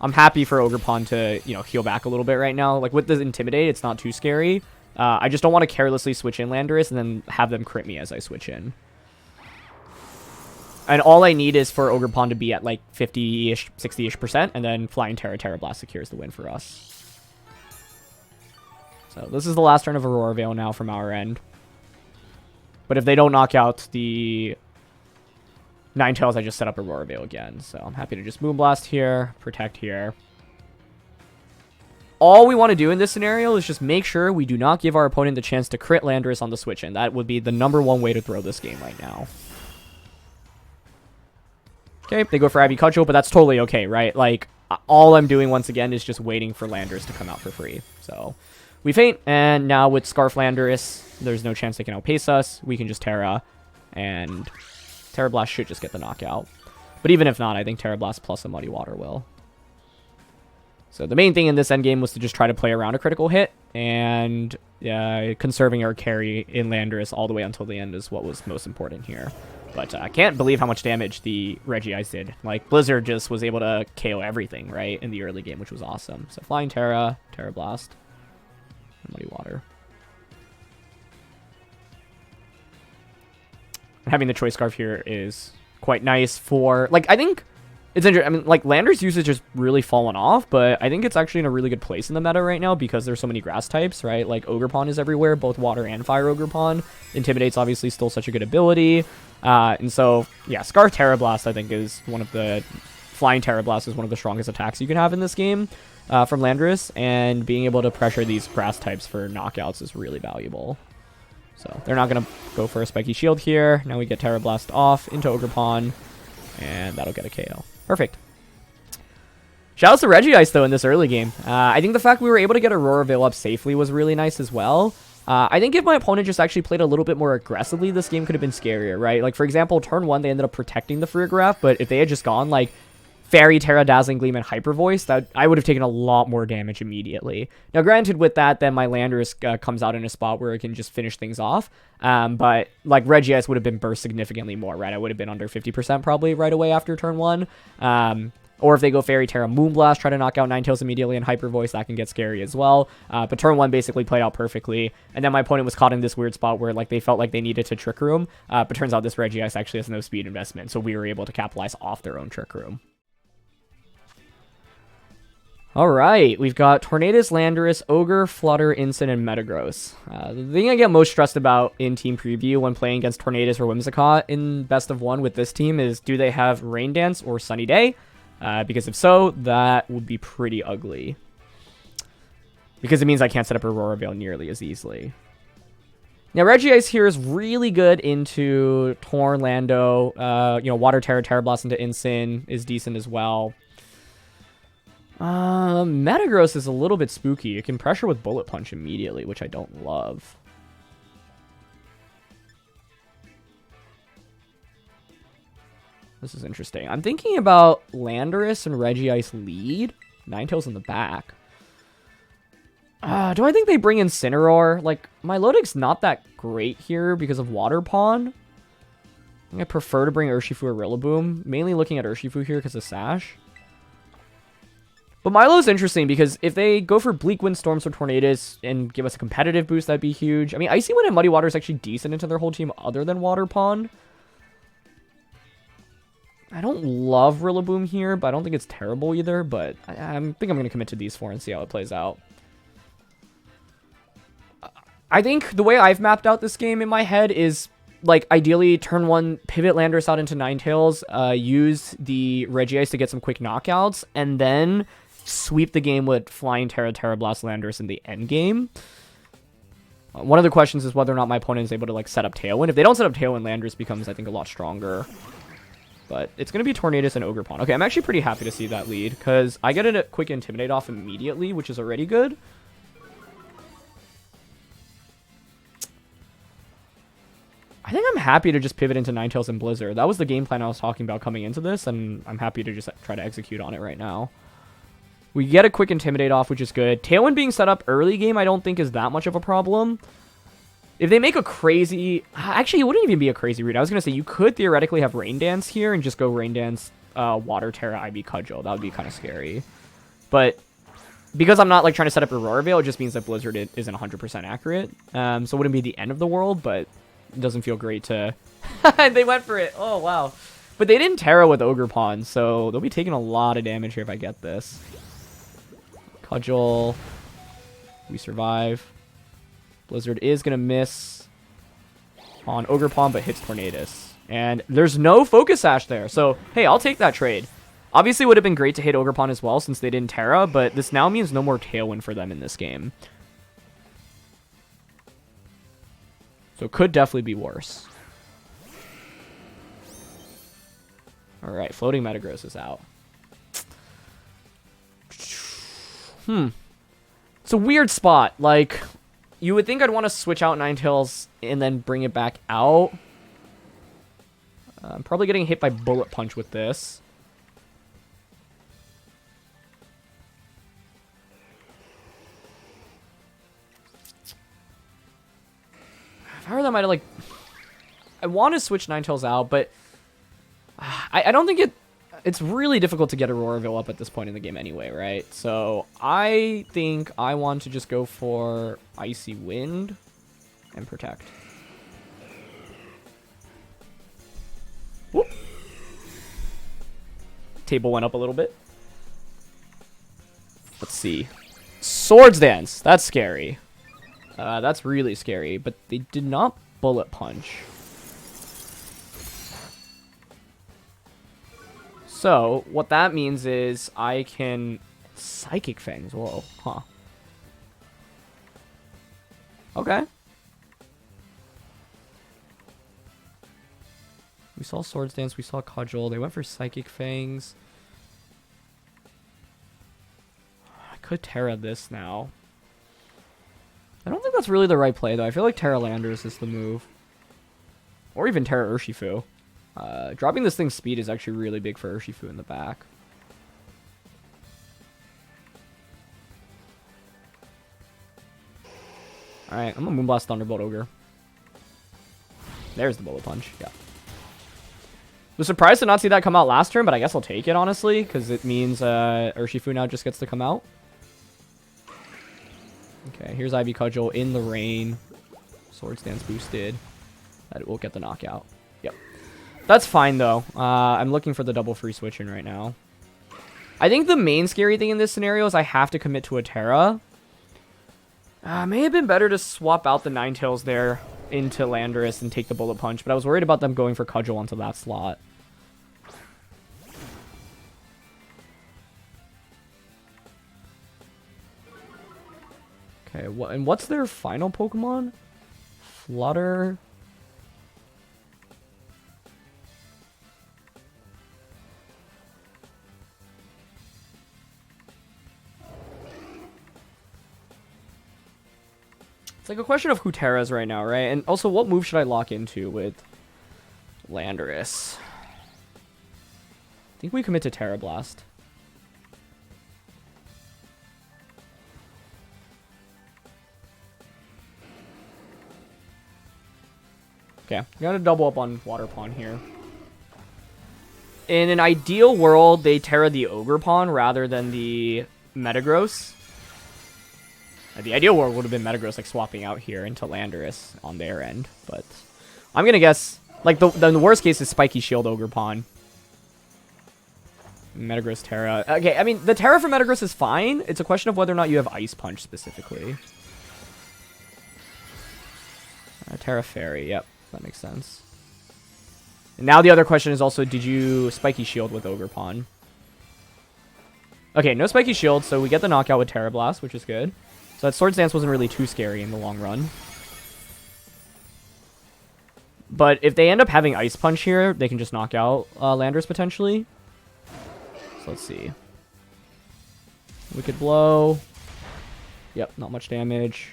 [SPEAKER 1] I'm happy for Ogerpon to, you know, heal back a little bit right now. Like, with the Intimidate, it's not too scary. I just don't want to carelessly switch in Landorus and then have them crit me as I switch in. And all I need is for Ogerpon to be at like 50-ish, 60-ish%, and then Flying Tera Blast secures the win for us. So this is the last turn of Aurora Veil now from our end. But if they don't knock out the Ninetales, I just set up Aurora Veil again. So I'm happy to just Moonblast here, Protect here. All we want to do in this scenario is just make sure we do not give our opponent the chance to crit Landorus on the switch in. That would be the #1 way to throw this game right now. Okay, they go for Ivy Cudgel, but that's totally okay, right? Like, all I'm doing once again is just waiting for Landorus to come out for free. So, we faint, and now with Scarf Landorus, there's no chance they can outpace us. We can just Tera, and Tera Blast should just get the knockout. But even if not, I think Tera Blast plus a Muddy Water will. So the main thing in this endgame was to just try to play around a critical hit, and conserving our carry in Landorus all the way until the end is what was most important here. But I can't believe how much damage the Regice did. Like, Blizzard just was able to KO everything, right, in the early game, which was awesome. So Flying Tera, Tera Blast, and Muddy Water. Having the Choice Scarf here is quite nice for, like, I think it's interesting. I mean, like, Landorus usage has really fallen off, but I think it's actually in a really good place in the meta right now because there's so many grass types, right? Like, Ogerpon is everywhere, both water and fire Ogerpon. Intimidate's obviously still such a good ability. And so, yeah, Scarf Tera Blast, I think, is one of the... Flying Tera Blast is one of the strongest attacks you can have in this game from Landorus, and being able to pressure these grass types for knockouts is really valuable. So, they're not going to go for a Spiky Shield here. Now we get Tera Blast off into Ogerpon, and that'll get a KO. Perfect. Shoutouts to Regice, though, in this early game. I think the fact we were able to get Aurora Veil up safely was really nice as well. I think if my opponent just actually played a little bit more aggressively, this game could have been scarier, right? Like, for example, turn 1, they ended up protecting the Farigiraf, but if they had just gone, like, Fairy, Tera, Dazzling Gleam, and Hyper Voice, that I would have taken a lot more damage immediately. Now, granted, with that, then my Landorus comes out in a spot where it can just finish things off. But, like, Regice would have been burst significantly more, right? I would have been under 50% probably right away after turn 1. Or if they go Fairy Tera Moonblast, try to knock out Ninetales immediately, and Hyper Voice, that can get scary as well. But turn 1 basically played out perfectly. And then my opponent was caught in this weird spot where like they felt like they needed to Trick Room. But turns out this Regice actually has no speed investment, so we were able to capitalize off their own Trick Room. Alright, we've got Tornadus, Landorus, Ogre, Flutter, Incin, and Metagross. The thing I get most stressed about in Team Preview when playing against Tornadus or Whimsicott in Best of 1 with this team is, do they have Rain Dance or Sunny Day? Because if so, that would be pretty ugly. Because it means I can't set up Aurora Veil nearly as easily. Now, Regice here is really good into Torn, Lando, Water Tera, Tera Blast into Incin is decent as well. Metagross is a little bit spooky. It can pressure with Bullet Punch immediately, which I don't love. This is interesting. I'm thinking about Landorus and Regice lead. Ninetales in the back. Do I think they bring Incineroar? Like, my Milotic's not that great here because of Water Pawn. I think I prefer to bring Urshifu or Rillaboom. Mainly looking at Urshifu here because of Sash. But Milo's interesting because if they go for Bleak Wind Storms or Tornadus and give us a competitive boost, that'd be huge. I mean, Icy Wind and Muddy Water is actually decent into their whole team other than Water Pawn. I don't love Rillaboom here, but I don't think it's terrible either. But I think I'm going to commit to these 4 and see how it plays out. I think the way I've mapped out this game in my head is, like, ideally turn 1, pivot Landorus out into Ninetales, use the Regice to get some quick knockouts, and then sweep the game with Flying Tera, Tera Blast, Landorus in the end game. One of the questions is whether or not my opponent is able to, like, set up Tailwind. If they don't set up Tailwind, Landorus becomes, I think, a lot stronger. But it's going to be Tornadus and Ogre Pawn. Okay, I'm actually pretty happy to see that lead, because I get a quick Intimidate off immediately, which is already good. I think I'm happy to just pivot into Ninetales and Blizzard. That was the game plan I was talking about coming into this, and I'm happy to just try to execute on it right now. We get a quick Intimidate off, which is good. Tailwind being set up early game I don't think is that much of a problem. If they make a crazy... Actually, it wouldn't even be a crazy read. I was going to say, you could theoretically have Rain Dance here and just go Rain Dance, Water Tera, IB Cudgel. That would be kind of scary. But because I'm not like trying to set up Aurora Veil, it just means that Blizzard isn't 100% accurate. So it wouldn't be the end of the world, but it doesn't feel great to... They went for it. Oh, wow. But they didn't Tera with Ogre Pawn, so they'll be taking a lot of damage here if I get this. Cudgel. We survive. Blizzard is going to miss on Ogre Pawn, but hits Tornadus. And there's no Focus Sash there. So, hey, I'll take that trade. Obviously, it would have been great to hit Ogre Pawn as well since they didn't Tera, but this now means no more Tailwind for them in this game. So it could definitely be worse. Alright, Floating Metagross is out. It's a weird spot. Like, you would think I'd want to switch out Ninetales and then bring it back out. I'm probably getting hit by Bullet Punch with this. If I were them, I'd like... I want to switch Ninetales out, but... I don't think it's really difficult to get Auroraville up at this point in the game anyway, right? So I think I want to just go for Icy Wind and Protect. Whoop. Table went up a little bit. Let's see. Swords Dance. That's scary. That's really scary, but they did not Bullet Punch. So, what that means is I can Psychic Fangs. Whoa, huh. Okay. We saw Swords Dance, we saw Cudgel. They went for Psychic Fangs. I could Tera this now. I don't think that's really the right play, though. I feel like Tera Landorus is the move. Or even Tera Urshifu. Dropping this thing's speed is actually really big for Urshifu in the back. Alright, I'm gonna Moonblast Thunderbolt Ogre. There's the Bullet Punch, yeah. Was surprised to not see that come out last turn, but I guess I'll take it, honestly, because it means Urshifu now just gets to come out. Okay, here's Ivy Cudgel in the rain. Swords Dance boosted. That will get the knockout. Yep. That's fine, though. I'm looking for the double free switch in right now. I think the main scary thing in this scenario is I have to commit to a Tera. May have been better to swap out the Ninetales there into Landorus and take the Bullet Punch, but I was worried about them going for Cudgel onto that slot. Okay, and what's their final Pokemon? Flutter. It's like a question of who Tera is right now, right? And also, what move should I lock into with Landorus? I think we commit to Tera Blast. Okay, I'm gonna double up on Water Pawn here. In an ideal world, they Tera the Ogre Pawn rather than the Metagross. The ideal world would have been Metagross like swapping out here into Landorus on their end, but I'm gonna guess like the worst case is Spiky Shield Ogre Pawn. Metagross Tera. Okay, I mean the Tera for Metagross is fine. It's a question of whether or not you have Ice Punch specifically. Tera Fairy. Yep, that makes sense. And now the other question is also, did you Spiky Shield with Ogre Pawn? Okay, no Spiky Shield, so we get the knockout with Tera Blast, which is good. So that Swords Dance wasn't really too scary in the long run. But if they end up having Ice Punch here, they can just knock out Landorus potentially. So let's see. Wicked Blow. Yep, not much damage.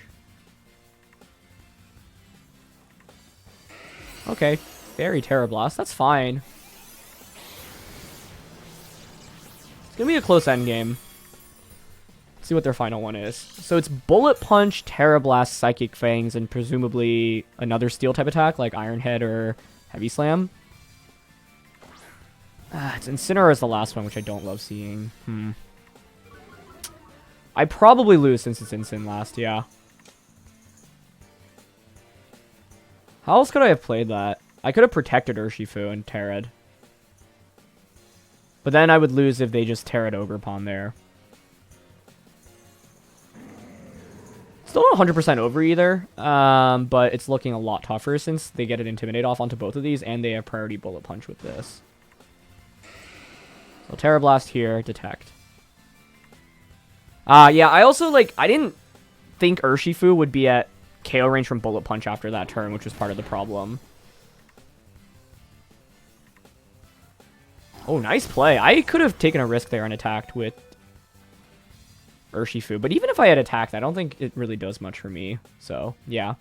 [SPEAKER 1] Okay, Fairy Tera Blast, that's fine. It's gonna be a close end game. See what their final one is. So it's Bullet Punch, Tera Blast, Psychic Fangs, and presumably another steel type attack like Iron Head or Heavy Slam. It's Incineroar is the last one, which I don't love seeing. I probably lose since it's Incin last, yeah. How else could I have played that? I could have protected Urshifu and Terra'd. But then I would lose if they just Terra'd Ogre Pawn there. Still not 100% over either, but it's looking a lot tougher since they get an Intimidate off onto both of these, and they have priority Bullet Punch with this. So Tera Blast here, Detect. Yeah, I also, like, I didn't think Urshifu would be at KO range from Bullet Punch after that turn, which was part of the problem. Oh, nice play. I could have taken a risk there and attacked with Urshifu, but even if I had attacked, I don't think it really does much for me. So, yeah.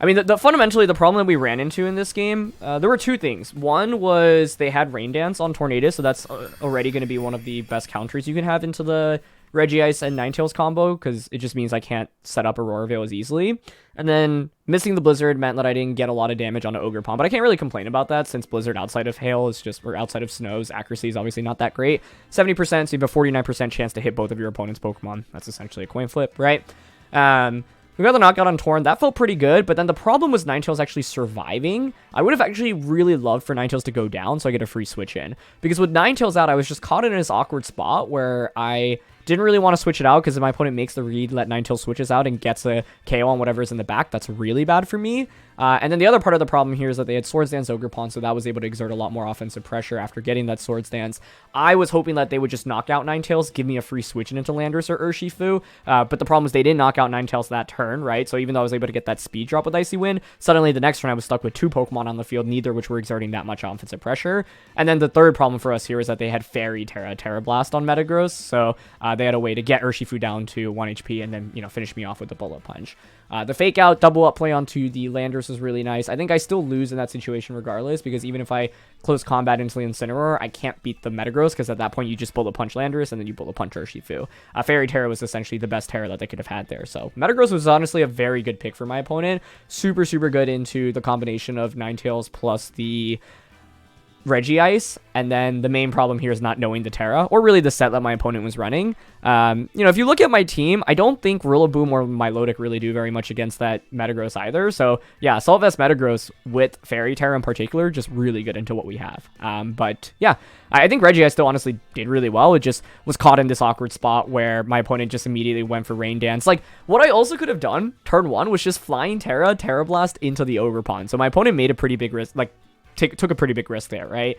[SPEAKER 1] I mean, fundamentally, the problem that we ran into in this game, there were two things. One was they had Rain Dance on Tornadus, so that's already going to be one of the best counters you can have into the Regice and Ninetales combo, because it just means I can't set up Aurora Veil as easily. And then missing the Blizzard meant that I didn't get a lot of damage onto Ogre Pawn, but I can't really complain about that since Blizzard outside of Hail is just, or outside of Snow's accuracy is obviously not that great. 70%, so you have a 49% chance to hit both of your opponent's Pokemon. That's essentially a coin flip, right? We got the knockout on Torn. That felt pretty good, but then the problem was Ninetales actually surviving. I would have actually really loved for Ninetales to go down so I get a free switch in. Because with Ninetales out, I was just caught in this awkward spot where I didn't really want to switch it out because if my opponent makes the read, let Ninetales switches out and gets a KO on whatever's in the back, that's really bad for me. And then the other part of the problem here is that they had Swords Dance Ogre Pawn, so that was able to exert a lot more offensive pressure after getting that Swords Dance. I was hoping that they would just knock out Ninetales, give me a free switch into Landorus or Urshifu, but the problem is they didn't knock out Ninetales that turn, right? So even though I was able to get that speed drop with Icy Wind, suddenly the next turn I was stuck with two Pokemon on the field, neither which were exerting that much offensive pressure. And then the third problem for us here is that they had Fairy Tera Blast on Metagross, so they had a way to get Urshifu down to 1 HP and then, finish me off with the Bullet Punch. The fake out double up play onto the Landorus was really nice. I think I still lose in that situation regardless, because even if I close combat into the Incineroar, I can't beat the Metagross, because at that point you just Bullet Punch Landorus and then you Bullet Punch Urshifu. Fairy Tera was essentially the best Tera that they could have had there. So Metagross was honestly a very good pick for my opponent. Super, super good into the combination of Ninetales plus the Regice, and then the main problem here is not knowing the Tera, or really the set that my opponent was running. If you look at my team, I don't think Rillaboom or Milotic really do very much against that Metagross either. So yeah, Assault Vest Metagross with Fairy Tera in particular, just really good into what we have. But yeah, I think Regice still honestly did really well. It just was caught in this awkward spot where my opponent just immediately went for Rain Dance. Like, what I also could have done turn 1 was just Flying Tera Blast into the Ogerpon. So my opponent made a pretty big risk, like, took a pretty big risk there, right?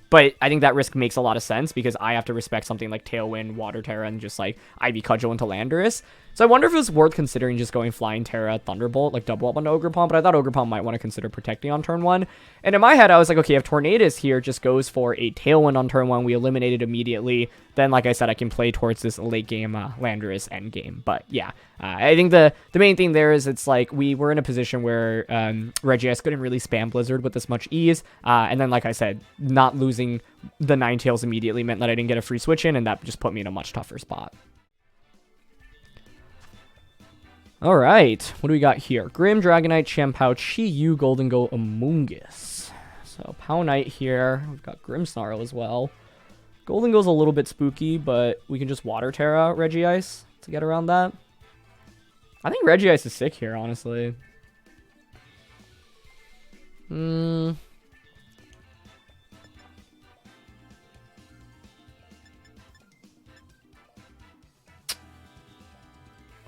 [SPEAKER 1] But I think that risk makes a lot of sense because I have to respect something like Tailwind, Water Tera, and just like Ivy Cudgel into Landorus. So I wonder if it was worth considering just going Flying Tera, Thunderbolt, like double up on Ogerpon, but I thought Ogerpon might want to consider protecting on turn 1. And in my head, I was like, okay, if Tornadus here just goes for a Tailwind on turn 1, we eliminate it immediately, then like I said, I can play towards this late game Landorus end game. But yeah, I think the main thing there is it's like we were in a position where Regice couldn't really spam Blizzard with this much ease. And then like I said, not losing the Ninetales immediately meant that I didn't get a free switch in, and that just put me in a much tougher spot. All right, what do we got here? Grim, Dragonite, Champao, Chi-Yu, Goldengo, Amoonguss. So Powknight here. We've got Grimmsnarl as well. Goldengo's a little bit spooky, but we can just Water Tera Regice to get around that. I think Regice is sick here, honestly.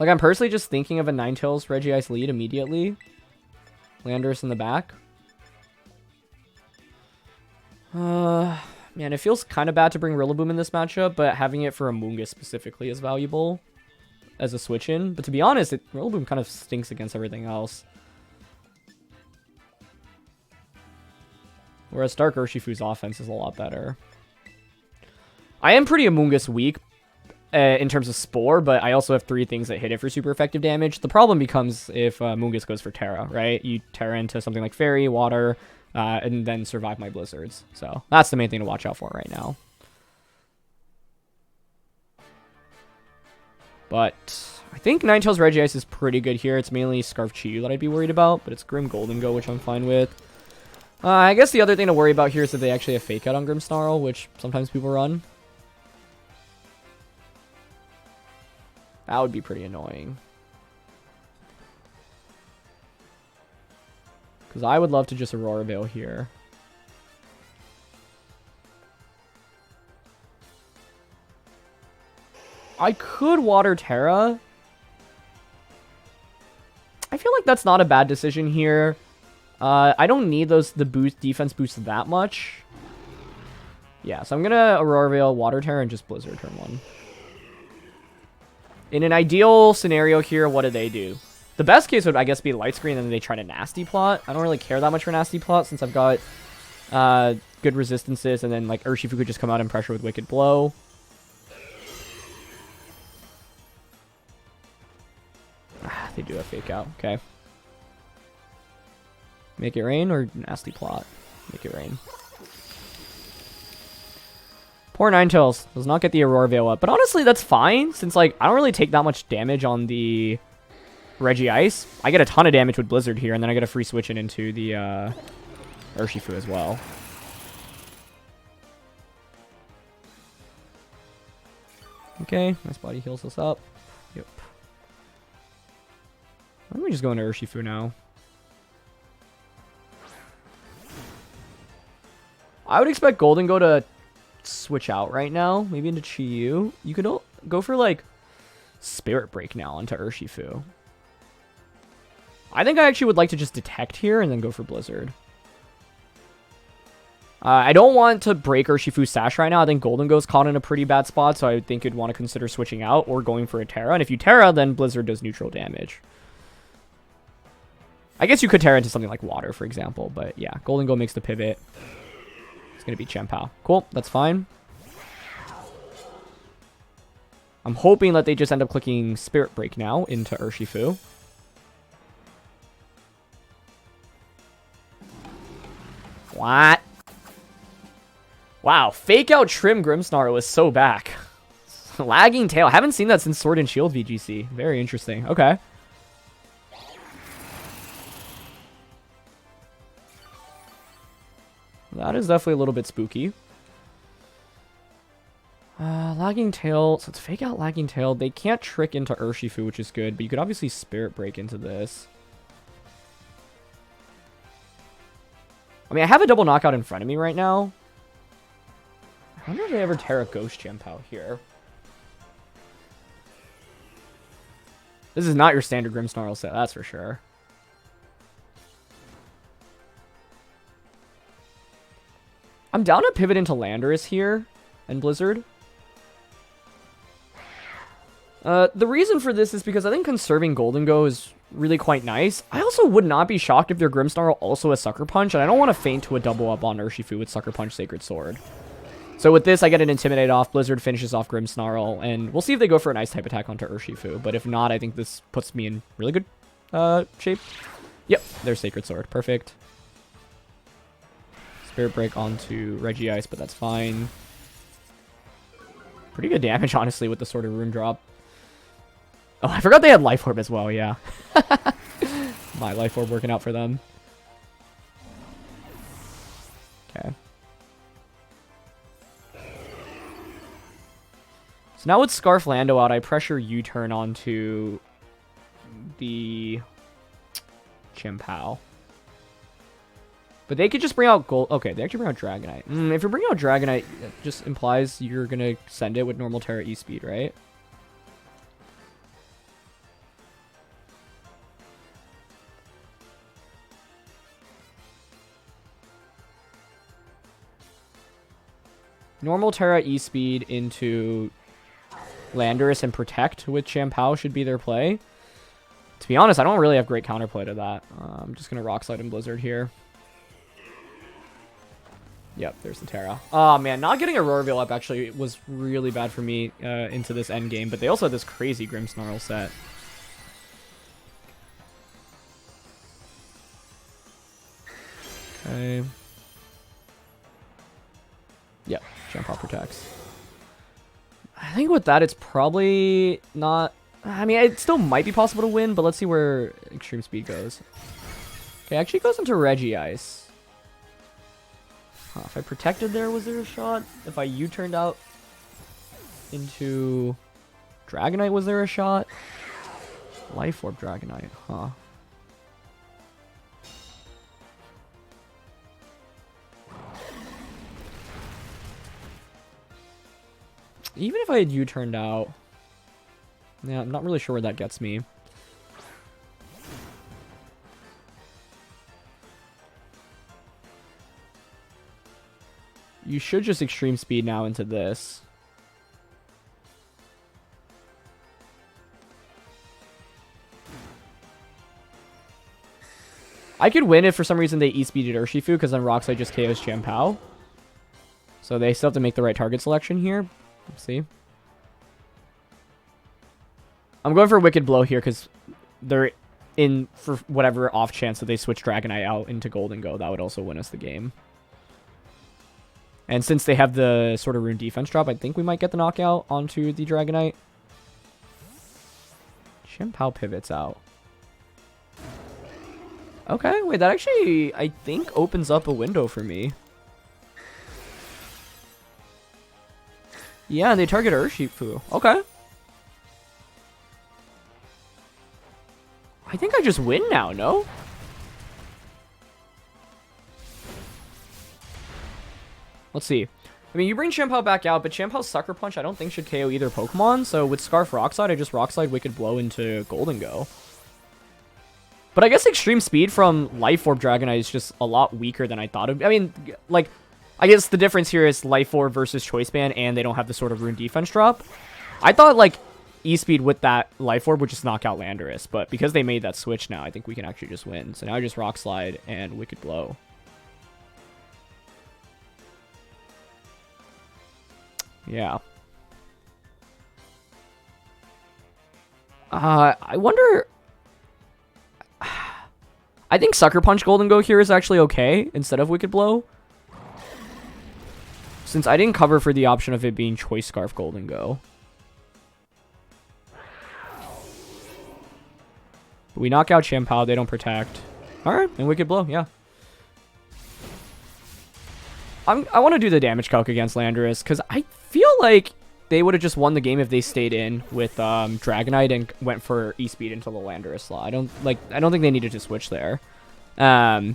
[SPEAKER 1] Like, I'm personally just thinking of a Ninetales Regice lead immediately. Landorus in the back. Man, it feels kind of bad to bring Rillaboom in this matchup, but having it for Amoonguss specifically is valuable as a switch-in. But to be honest, Rillaboom kind of stinks against everything else. Whereas Dark Urshifu's offense is a lot better. I am pretty Amoonguss weak in terms of Spore, but I also have 3 things that hit it for super effective damage. The problem becomes if Amoonguss goes for Tera, right? You Tera into something like Fairy, Water, and then survive my Blizzards. So that's the main thing to watch out for right now. But I think Ninetales Regice is pretty good here. It's mainly Scarf Chi-Yu that I'd be worried about, but it's Grim Goldengo, which I'm fine with. I guess the other thing to worry about here is that they actually have Fake Out on Grimmsnarl, which sometimes people run. That would be pretty annoying. Because I would love to just Aurora Veil here. I could Water Tera. I feel like that's not a bad decision here. I don't need the defense boost that much. Yeah, so I'm gonna Aurora Veil, Water Tera, and just Blizzard turn 1. In an ideal scenario here, what do they do? The best case would, I guess, be Light Screen, and then they try to Nasty Plot. I don't really care that much for Nasty Plot since I've got good resistances, and then like Urshifu could just come out and pressure with Wicked Blow. They do have Fake Out. Okay. Make it rain or Nasty Plot? Make it rain. Poor Ninetales does not get the Aurora Veil up. But honestly, that's fine, since like I don't really take that much damage on the Regice. I get a ton of damage with Blizzard here, and then I get a free switch into the Urshifu as well. Okay, nice body heals us up. Yep. Why don't we just go into Urshifu now? I would expect Goldengo to switch out right now, maybe into Chi-Yu. You could go for like Spirit Break now onto Urshifu. I think I actually would like to just Detect here and then go for Blizzard. I don't want to break Urshifu's Sash right now. I think Goldengo's caught in a pretty bad spot, so I think you'd want to consider switching out or going for a Tera. And if you Tera, then Blizzard does neutral damage. I guess you could Tera into something like Water, for example, but yeah, Goldengo makes the pivot. It's going to be Champao. Cool, that's fine. I'm hoping that they just end up clicking Spirit Break now into Urshifu. What? Wow, Fake Out Trim Grimmsnarl is so back. Lagging Tail. I haven't seen that since Sword and Shield VGC. Very interesting. Okay. That is definitely a little bit spooky. Lagging Tail. So it's fake out Lagging Tail. They can't trick into Urshifu, which is good, but you could obviously Spirit Break into this. I mean, I have a double knockout in front of me right now. I wonder if they ever Tera Ghost Chien-Pao here. This is not your standard Grimmsnarl set, that's for sure. I'm down to pivot into Landorus here and Blizzard. The reason for this is because I think conserving Golden Go is really quite nice. I also would not be shocked if their Grimmsnarl also has Sucker Punch, and I don't want to feint to a double up on Urshifu with Sucker Punch Sacred Sword. So with this, I get an Intimidate off, Blizzard finishes off Grimmsnarl, and we'll see if they go for an Ice type attack onto Urshifu. But if not, I think this puts me in really good shape. Yep, there's Sacred Sword. Perfect. Spirit Break onto Regice, but that's fine. Pretty good damage, honestly, with the Sword of Rune drop. Oh, I forgot they had Life Orb as well, yeah. My Life Orb working out for them. Okay. So now with Scarf Lando out, I pressure U-turn onto the Chien-Pao. But they could just bring out Gold. Okay, they actually bring out Dragonite. If you bring out Dragonite, it just implies you're going to send it with normal Tera E-Speed, right? Normal Tera E-Speed into Landorus and Protect with Chien-Pao should be their play. To be honest, I don't really have great counterplay to that. I'm just going to Rock Slide and Blizzard here. Yep, there's the Tera. Oh, man, not getting a Roarveil up actually was really bad for me into this end game, but they also had this crazy Grimmsnarl set. Okay. Yep, Chien-Pao protects. I think with that, it's probably not... I mean, it still might be possible to win, but let's see where Extreme Speed goes. Okay, actually goes into Regice. Huh, if I protected there, was there a shot? If I U-turned out into Dragonite, was there a shot? Life Orb Dragonite, huh. Even if I had U-turned out... Yeah, I'm not really sure where that gets me. You should just Extreme Speed now into this. I could win if for some reason they E-Speeded Urshifu, because then Rock Slide just KOs Chien-Pao. So they still have to make the right target selection here. Let's see. I'm going for Wicked Blow here because they're in for whatever off chance that they switch Dragonite out into Golden Go. That would also win us the game. And since they have the Sword of Rune defense drop, I think we might get the knockout onto the Dragonite. Chien-Pao pivots out. Okay, wait, that actually, I think, opens up a window for me. Yeah, and they target Urshifu. Okay. I think I just win now, no? Let's see. I mean, you bring Chien-Pao back out, but Chien-Pao's Sucker Punch I don't think should KO either Pokemon. So with Scarf Rock Slide, I just Rock Slide Wicked Blow into Golden Go. But I guess Extreme Speed from Life Orb Dragonite is just a lot weaker than I thought of. I mean, like... I guess the difference here is Life Orb versus Choice Band, and they don't have the Sword of Rune defense drop. I thought, like, E-Speed with that Life Orb would just knock out Landorus, but because they made that switch now, I think we can actually just win. So now I just Rock Slide and Wicked Blow. Yeah. I wonder... I think Sucker Punch Golden Go here is actually okay instead of Wicked Blow. Since I didn't cover for the option of it being Choice Scarf Golden Go. But we knock out Chien-Pao, they don't protect. Alright, and Wicked Blow, yeah. I want to do the damage calc against Landorus, because I feel like they would have just won the game if they stayed in with Dragonite and went for E-Speed into the Landorus slot. I don't think they needed to switch there. But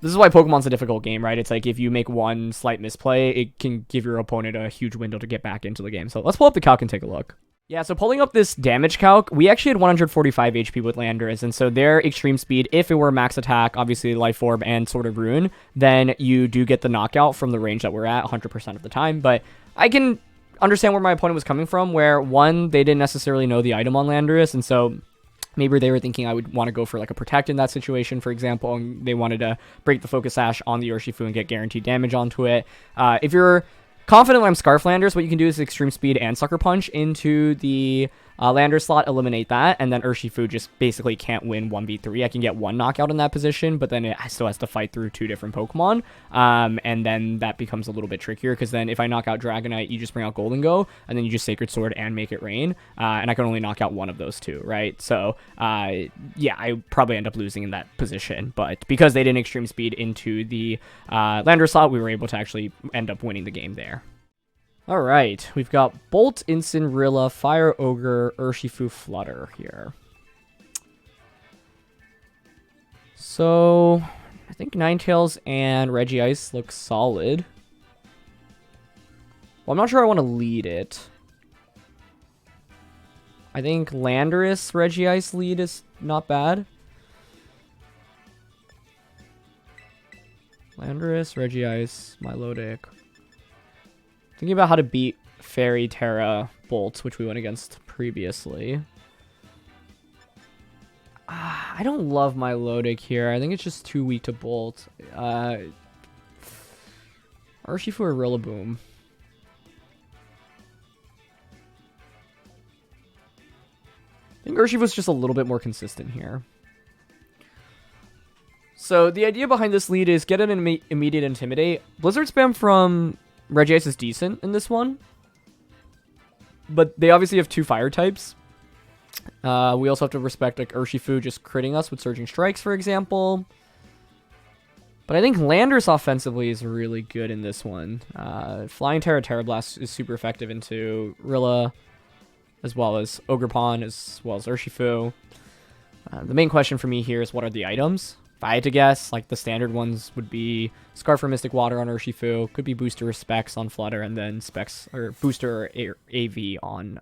[SPEAKER 1] this is why Pokemon's a difficult game, right? It's like if you make one slight misplay, it can give your opponent a huge window to get back into the game. So let's pull up the calc and take a look. Yeah, so pulling up this damage calc, we actually had 145 HP with Landorus, and so their extreme speed, if it were max attack, obviously Life Orb and Sword of Rune, then you do get the knockout from the range that we're at 100% of the time. But I can understand where my opponent was coming from, where one, they didn't necessarily know the item on Landorus, and so maybe they were thinking I would want to go for like a Protect in that situation, for example, and they wanted to break the Focus Sash on the Urshifu and get guaranteed damage onto it. If you're confident I'm Scarf Landers, what you can do is Extreme Speed and Sucker Punch into the Lander slot, eliminate that, and then Urshifu just basically can't win 1v3. I can get one knockout in that position, but then it still has to fight through two different Pokemon, and then that becomes a little bit trickier, because then if I knock out Dragonite, you just bring out Golden Go, and then you just Sacred Sword and make it rain, and I can only knock out one of those two, right? So, yeah, I probably end up losing in that position, but because they didn't Extreme Speed into the Lander slot, we were able to actually end up winning the game there. Alright, we've got Bolt, Incineroar, Fire Ogre, Urshifu, Flutter here. So, I think Ninetales and Regice look solid. Well, I'm not sure I want to lead it. I think Landorus Regice lead is not bad. Landorus, Regice, Milotic. Thinking about how to beat Fairy, Tera, Bolt, which we went against previously. I don't love Milotic here. I think it's just too weak to Bolt. Urshifu or Rillaboom. I think Urshifu's just a little bit more consistent here. So the idea behind this lead is get an immediate Intimidate. Blizzard spam from Regice is decent in this one, but they obviously have two fire types. We also have to respect like Urshifu just critting us with Surging Strikes, for example. But I think Landorus offensively is really good in this one. Flying Tera Blast is super effective into Rilla, as well as Ogerpon, as well as Urshifu. The main question for me here is what are the items? If I had to guess, like the standard ones would be Scarf for Mystic Water on Urshifu, could be Booster or Specs on Flutter, and then Specs or Booster or AV on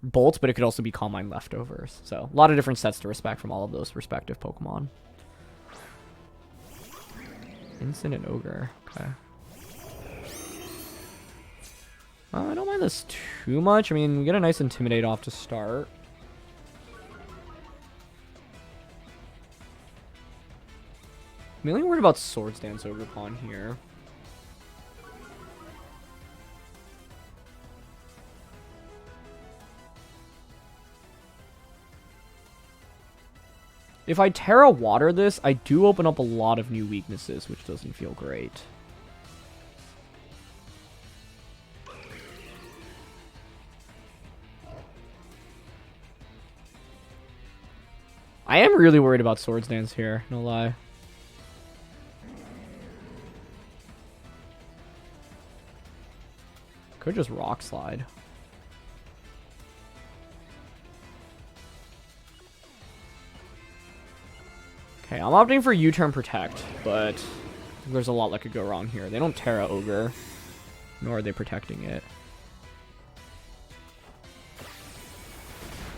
[SPEAKER 1] Bolt, but it could also be Calm Mind Leftovers. So a lot of different sets to respect from all of those respective Pokemon. Instant and Ogre, okay. I don't mind this too much. I mean, we get a nice Intimidate off to start. I'm mainly worried about Swords Dance Ogerpon here. If I Tera Water this, I do open up a lot of new weaknesses, which doesn't feel great. I am really worried about Swords Dance here, no lie. Could just Rock Slide. Okay, I'm opting for U-Turn Protect, but there's a lot that could go wrong here. They don't Tera Ogre, nor are they protecting it.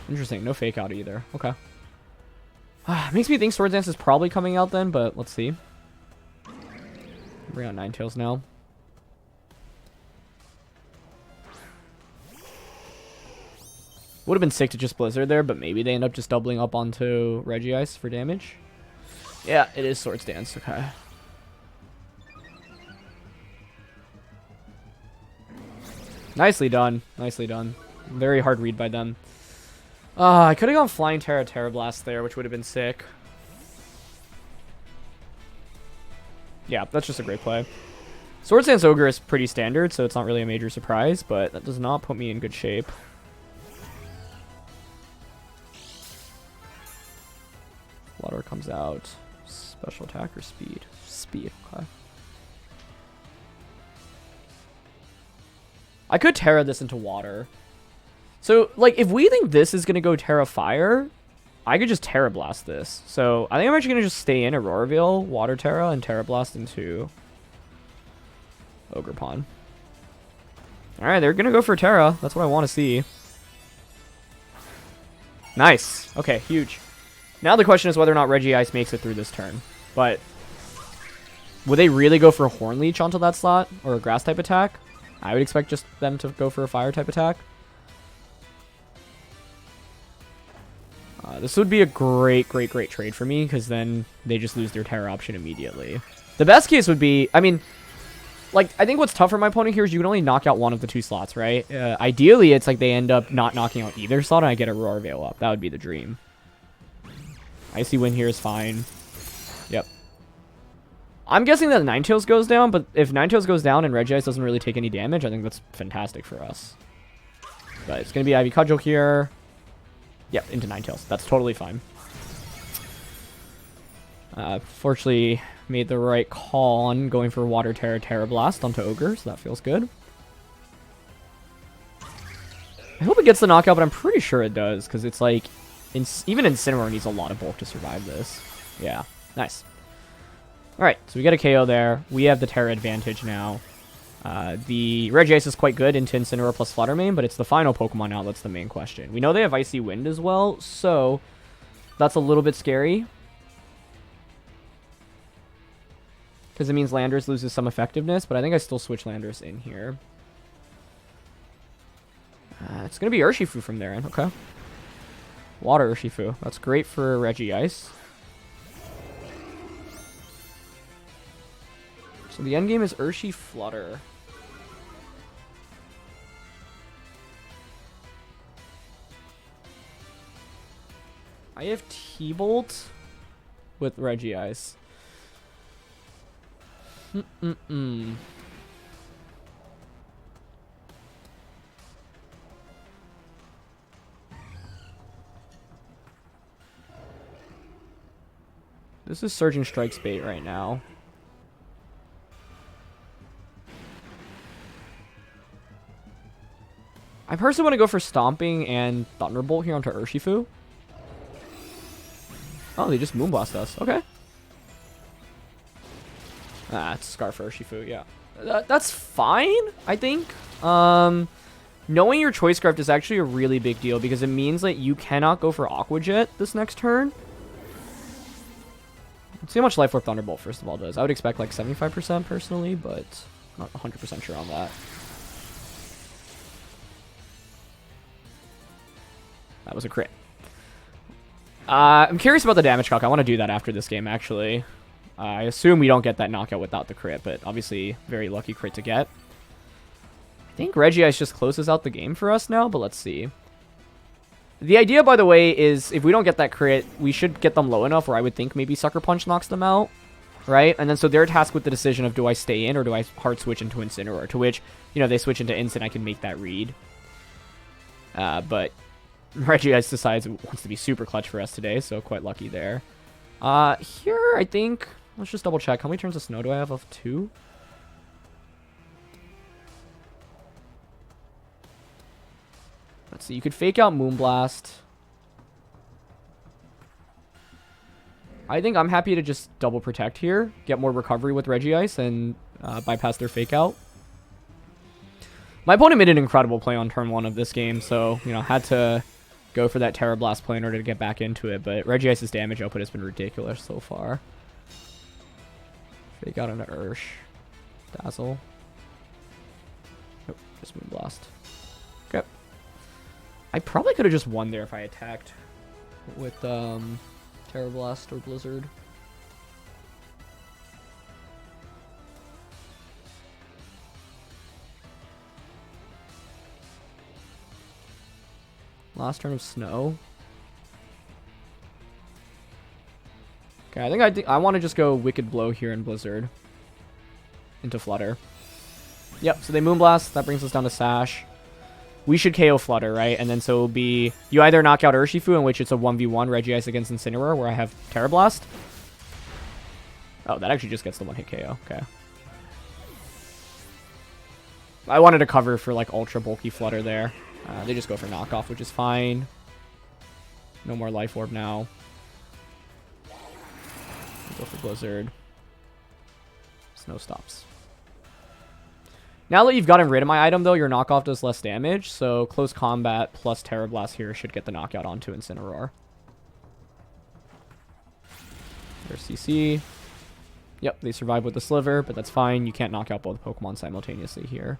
[SPEAKER 1] Interesting, no Fake Out either. Okay. Makes me think Sword Dance is probably coming out then, but let's see. Bring out Ninetales now. Would have been sick to just Blizzard there, but maybe they end up just doubling up onto Regice for damage. Yeah, it is Swords Dance, okay. Nicely done. Nicely done. Very hard read by them. I could have gone Flying Tera Blast there, which would have been sick. Yeah, that's just a great play. Swords Dance Ogre is pretty standard, so it's not really a major surprise, but that does not put me in good shape. Water comes out. Special attack or speed? Speed, okay. I could Tera this into water. So, like, if we think this is going to go Tera Fire, I could just Tera Blast this. So, I think I'm actually going to just stay in Auroraville, Water Tera, and Tera Blast into Ogerpon. Alright, they're going to go for Tera. That's what I want to see. Nice. Okay, huge. Now the question is whether or not Regice makes it through this turn. But would they really go for a Horn Leech onto that slot? Or a Grass type attack? I would expect just them to go for a Fire type attack. This would be a great trade for me, because then they just lose their Tera option immediately. The best case would be, I mean, like, I think what's tough for my opponent here is you can only knock out one of the two slots, right? Ideally, it's like they end up not knocking out either slot and I get a Auroraville up. That would be the dream. Icy Wind here is fine. Yep. I'm guessing that Ninetales goes down, but if Ninetales goes down and Regice doesn't really take any damage, I think that's fantastic for us. But it's going to be Ivy Cudgel here. Yep, into Ninetales. That's totally fine. Fortunately, made the right call on going for Water Tera, Tera Blast onto Ogre, so that feels good. I hope it gets the knockout, but I'm pretty sure it does, because it's like, even Incineroar needs a lot of bulk to survive this. Yeah, nice. Alright, so we get a KO there. We have the Tera advantage now. The Regice is quite good into Incineroar plus Flutter Mane, but it's the final Pokemon out that's the main question. We know they have Icy Wind as well, so that's a little bit scary. Because it means Landorus loses some effectiveness, but I think I still switch Landorus in here. It's going to be Urshifu from there, okay. Water Urshifu. That's great for Regice. So the endgame is Urshifutter. I have T-Bolt with Regice. This is Surging Strike's bait right now. I personally want to go for Stomping and Thunderbolt here onto Urshifu. Oh, they just Moonblast us. Okay. It's Scarf for Urshifu, yeah. That's fine, I think. Knowing your Choice Scarf is actually a really big deal because it means that you cannot go for Aqua Jet this next turn. Let's see how much Life Orb Thunderbolt, first of all, does. I would expect like 75% personally, but not 100% sure on that. That was a crit. I'm curious about the damage calc. I want to do that after this game, actually. I assume we don't get that knockout without the crit, but obviously very lucky crit to get. I think Regice just closes out the game for us now, but let's see. The idea, by the way, is if we don't get that crit, we should get them low enough where I would think maybe Sucker Punch knocks them out, right? And then so they're tasked with the decision of do I stay in or do I hard switch into Incineroar, to which, you know, they switch into Incin, I can make that read. But Regice decides it wants to be super clutch for us today, so quite lucky there. Here, I think, let's just double check. How many turns of Snow do I have? Of 2? Let's see, you could fake out Moonblast. I think I'm happy to just double protect here, get more recovery with Regice, and bypass their fake out. My opponent made an incredible play on turn 1 of this game, so, you know, had to go for that Tera Blast play in order to get back into it, but Regice's damage output has been ridiculous so far. Fake out into Ursh. Dazzle. Nope, just Moonblast. Okay. I probably could have just won there if I attacked with Tera Blast or Blizzard. Last turn of Snow. Okay, I think I want to just go Wicked Blow here in Blizzard. Into Flutter. Yep, so they Moonblast. That brings us down to Sash. We should KO Flutter, right? And then so it'll be... You either knock out Urshifu, in which it's a 1v1 Regice against Incineroar, where I have Tera Blast. Oh, that actually just gets the one-hit KO. Okay. I wanted to cover for like ultra bulky Flutter there. They just go for knockoff, which is fine. No more Life Orb now. Go for Blizzard. Snow stops. Now that you've gotten rid of my item, though, your knockoff does less damage, so close combat plus Tera Blast here should get the knockout onto Incineroar. There's CC. Yep, they survive with the Sliver, but that's fine. You can't knock out both Pokemon simultaneously here.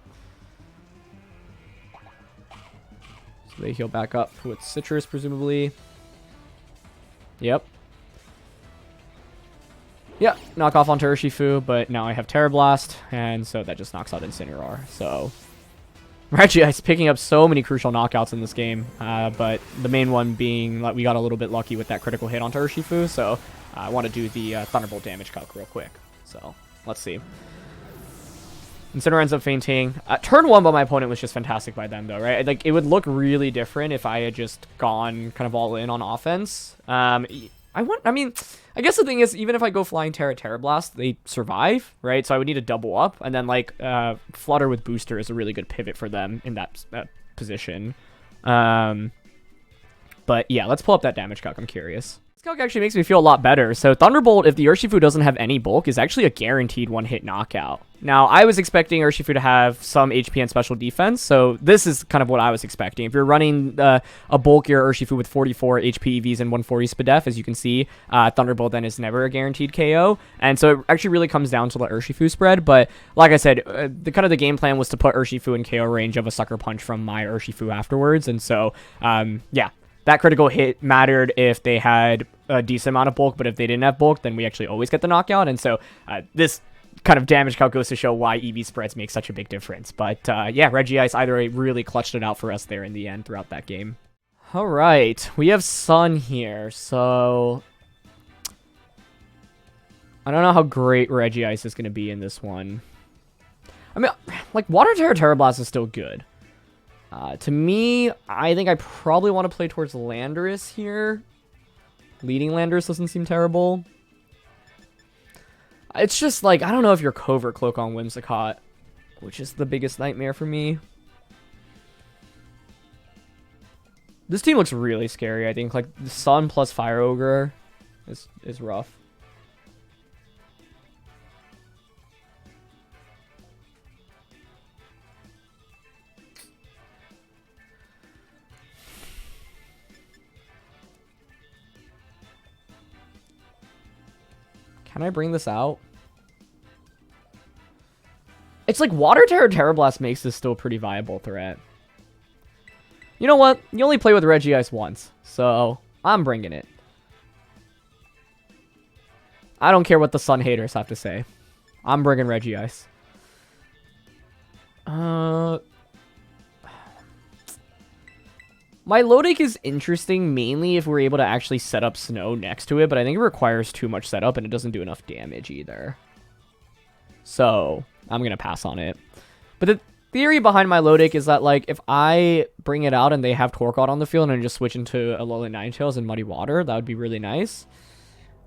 [SPEAKER 1] So they heal back up with Citrus, presumably. Yep. Yeah, knock off onto Urshifu, but now I have Tera Blast, and so that just knocks out Incineroar. So Regice picking up so many crucial knockouts in this game, but the main one being like we got a little bit lucky with that critical hit onto Urshifu, so I want to do the Thunderbolt damage calc real quick. So let's see. Incineroar ends up fainting. Turn 1 by my opponent was just fantastic by them, though, right? Like, it would look really different if I had just gone kind of all in on offense. I mean, I guess the thing is, even if I go Flying Tera Blast, they survive, right? So I would need to double up, and then like Flutter with Booster is a really good pivot for them in that position. But yeah, let's pull up that damage calc. I'm curious. This calc actually makes me feel a lot better. So Thunderbolt, if the Urshifu doesn't have any bulk, is actually a guaranteed one-hit knockout. Now, I was expecting Urshifu to have some HP and special defense, so this is kind of what I was expecting. If you're running a bulkier Urshifu with 44 HP EVs and 140 SPDEF, as you can see, Thunderbolt then is never a guaranteed KO, and so it actually really comes down to the Urshifu spread, but like I said, the game plan was to put Urshifu in KO range of a Sucker Punch from my Urshifu afterwards, and so, yeah. That critical hit mattered if they had a decent amount of bulk, but if they didn't have bulk, then we actually always get the knockout. And so this kind of damage calc goes to show why EV spreads make such a big difference. But yeah, Regice either really clutched it out for us there in the end throughout that game. All right, we have Sun here. So I don't know how great Regice is going to be in this one. I mean, like, Water Tera Blast is still good. To me, I think I probably want to play towards Landorus here. Leading Landorus doesn't seem terrible. It's just like, I don't know if you're Covert Cloak on Whimsicott, which is the biggest nightmare for me. This team looks really scary, I think. Like, the Sun plus Fire Ogre is rough. Can I bring this out? It's like Water Tera Blast makes this still a pretty viable threat. You know what? You only play with Regice once, so I'm bringing it. I don't care what the Sun haters have to say. I'm bringing Regice. My Lodic is interesting mainly if we're able to actually set up Snow next to it, but I think it requires too much setup and it doesn't do enough damage either. So I'm going to pass on it. But the theory behind my Lodic is that, like, if I bring it out and they have Torkout on the field and I just switch into Alolan Ninetales and Muddy Water, that would be really nice.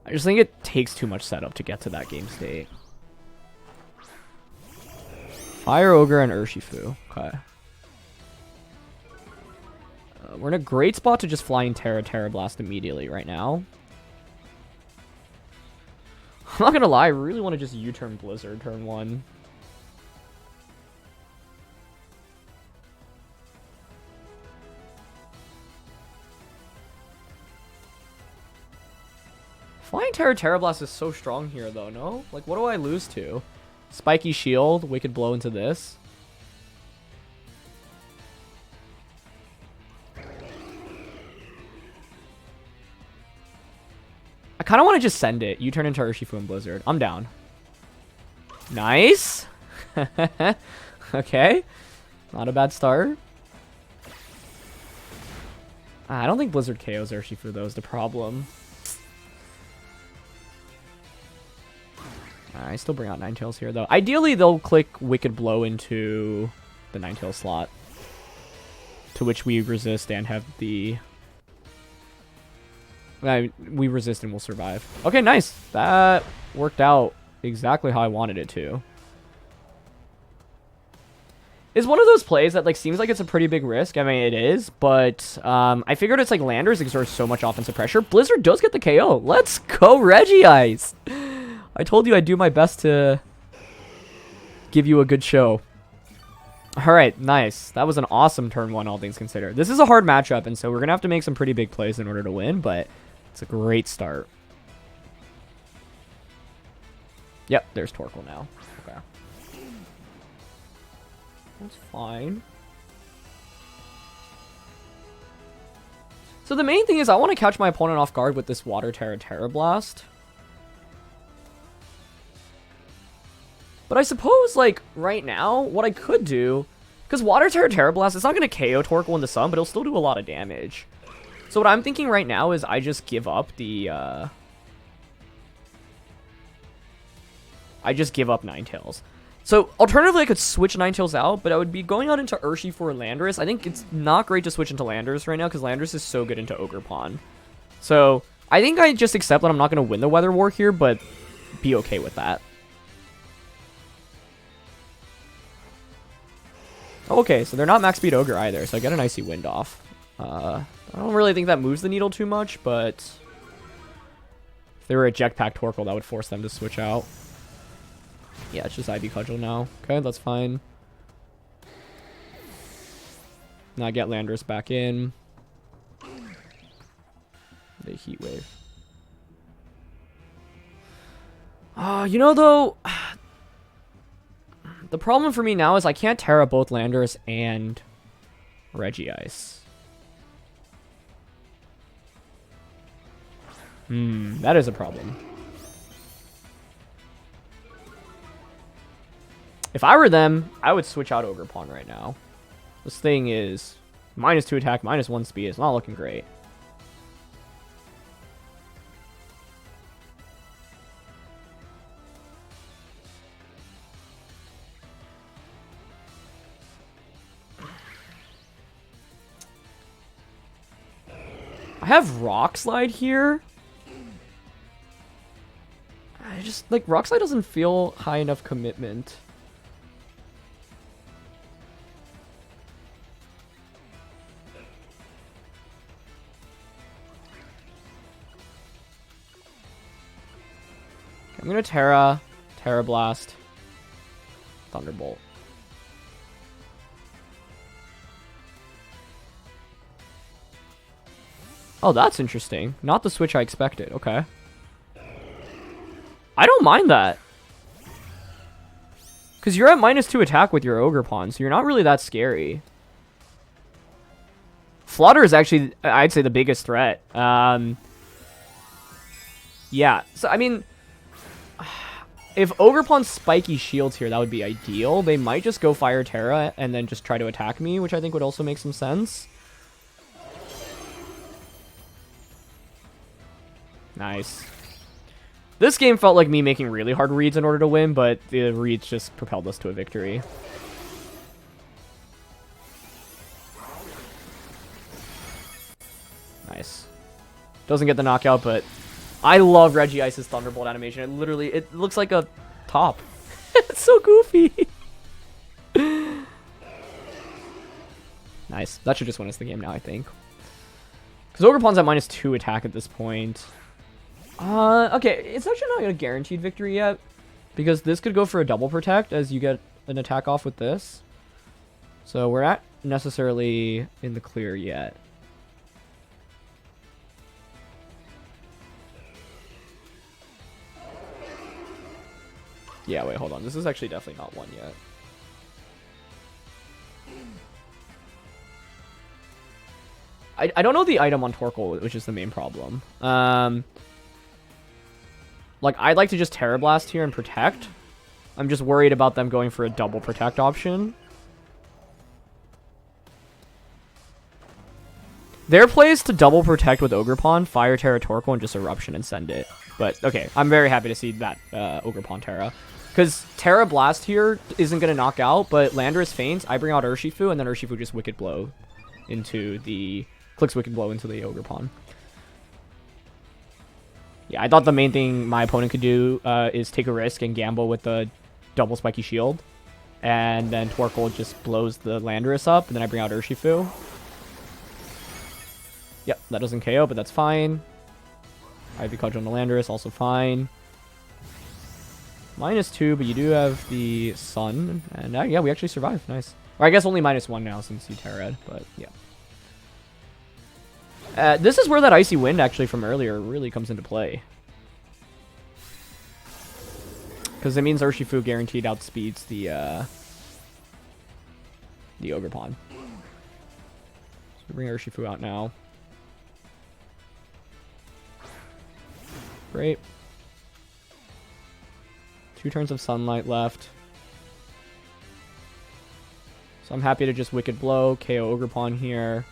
[SPEAKER 1] I just think it takes too much setup to get to that game state. Fire Ogre and Urshifu. Okay. We're in a great spot to just Flying Tera Blast immediately right now. I'm not gonna lie, I really want to just U-turn Blizzard turn 1. Flying Tera Blast is so strong here, though, no? Like, what do I lose to? Spiky Shield, Wicked Blow into this. I kind of want to just send it. You turn into Urshifu and Blizzard. I'm down. Nice. Okay. Not a bad start. I don't think Blizzard KOs Urshifu, though, is the problem. I still bring out Ninetales here, though. Ideally, they'll click Wicked Blow into the Ninetales slot. To which we resist and have the... we resist and we'll survive. Okay, nice. That worked out exactly how I wanted it to. It's one of those plays that like seems like it's a pretty big risk. I mean, it is, but I figured it's like Landers exert so much offensive pressure. Blizzard does get the KO. Let's go, Regice. I told you I'd do my best to give you a good show. All right, nice. That was an awesome turn one, all things considered. This is a hard matchup, and so we're gonna have to make some pretty big plays in order to win, but it's a great start. Yep, there's Torkoal now. Okay. That's fine. So the main thing is I want to catch my opponent off guard with this Water Tera Blast. But I suppose, like, right now, what I could do... Because Water Tera Blast, it's not going to KO Torkoal in the sun, but it'll still do a lot of damage. So what I'm thinking right now is I just give up the... I just give up Ninetales. So, alternatively, I could switch Ninetales out, but I would be going out into Urshifu for Landorus. I think it's not great to switch into Landorus right now, because Landorus is so good into Ogerpon. So, I think I just accept that I'm not going to win the Weather War here, but be okay with that. Okay, so they're not max speed Ogre either, so I get an Icy Wind off. I don't really think that moves the needle too much, but if they were a Jetpack Torkoal, that would force them to switch out. Yeah, it's just Ivy Cudgel now. Okay, that's fine. Now I get Landorus back in. The Heat Wave. You know, though... The problem for me now is I can't Tera both Landorus and Regice. That is a problem. If I were them, I would switch out Ogerpon right now. This thing is -2 attack, -1 speed. It's not looking great. I have Rock Slide here. I just, like, Rock Slide doesn't feel high enough commitment. Okay, I'm gonna Tera Blast, Thunderbolt. Oh, that's interesting. Not the switch I expected. Okay. I don't mind that. Because you're at -2 attack with your Ogerpon, so you're not really that scary. Flutter is actually, I'd say, the biggest threat. Yeah. So, I mean, if Ogerpon's spiky shields here, that would be ideal. They might just go Fire Tera and then just try to attack me, which I think would also make some sense. Nice. This game felt like me making really hard reads in order to win, but the reads just propelled us to a victory. Nice. Doesn't get the knockout, but I love Regice's Thunderbolt animation. It looks like a top. It's so goofy. Nice. That should just win us the game now, I think. Because Ogerpon's at -2 attack at this point. Okay, it's actually not a guaranteed victory yet, because this could go for a double protect as you get an attack off with this. So we're not necessarily in the clear yet. Yeah, wait, hold on. This is actually definitely not one yet. I don't know the item on Torkoal, which is the main problem. Like, I'd like to just Tera Blast here and protect. I'm just worried about them going for a double protect option. Their play is to double protect with Ogerpon, Fire Tera Torkoal, and just Eruption and send it. But, okay, I'm very happy to see that Ogerpon Tera. Because Tera Blast here isn't going to knock out, but Landorus feints, I bring out Urshifu, and then Urshifu just Wicked Blow into the... Clicks Wicked Blow into the Ogerpon. Yeah, I thought the main thing my opponent could do is take a risk and gamble with the double spiky shield. And then Torkoal just blows the Landorus up, and then I bring out Urshifu. Yep, that doesn't KO, but that's fine. Ivy Cudgel on the Landorus, also fine. -2, but you do have the Sun. And yeah, we actually survived. Nice. Or I guess only -1 now since you Terra, but yeah. This is where that Icy Wind actually from earlier really comes into play. Because it means Urshifu guaranteed outspeeds the Ogerpon. So we bring Urshifu out now. Great. 2 turns of Sunlight left. So I'm happy to just Wicked Blow, KO Ogerpon here.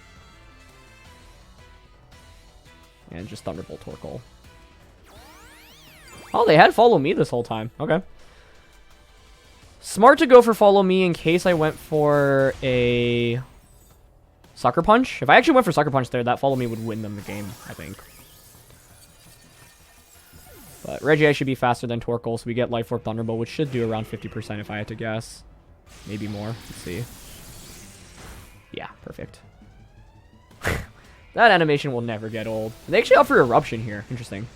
[SPEAKER 1] And just Thunderbolt Torkoal. Oh, they had Follow Me this whole time. Okay. Smart to go for Follow Me in case I went for a Sucker Punch. If I actually went for Sucker Punch there, that Follow Me would win them the game, I think. But Regice should be faster than Torkoal, so we get Life Orb Thunderbolt, which should do around 50% if I had to guess. Maybe more. Let's see. Yeah, perfect. That animation will never get old. They actually offer Eruption here. Interesting.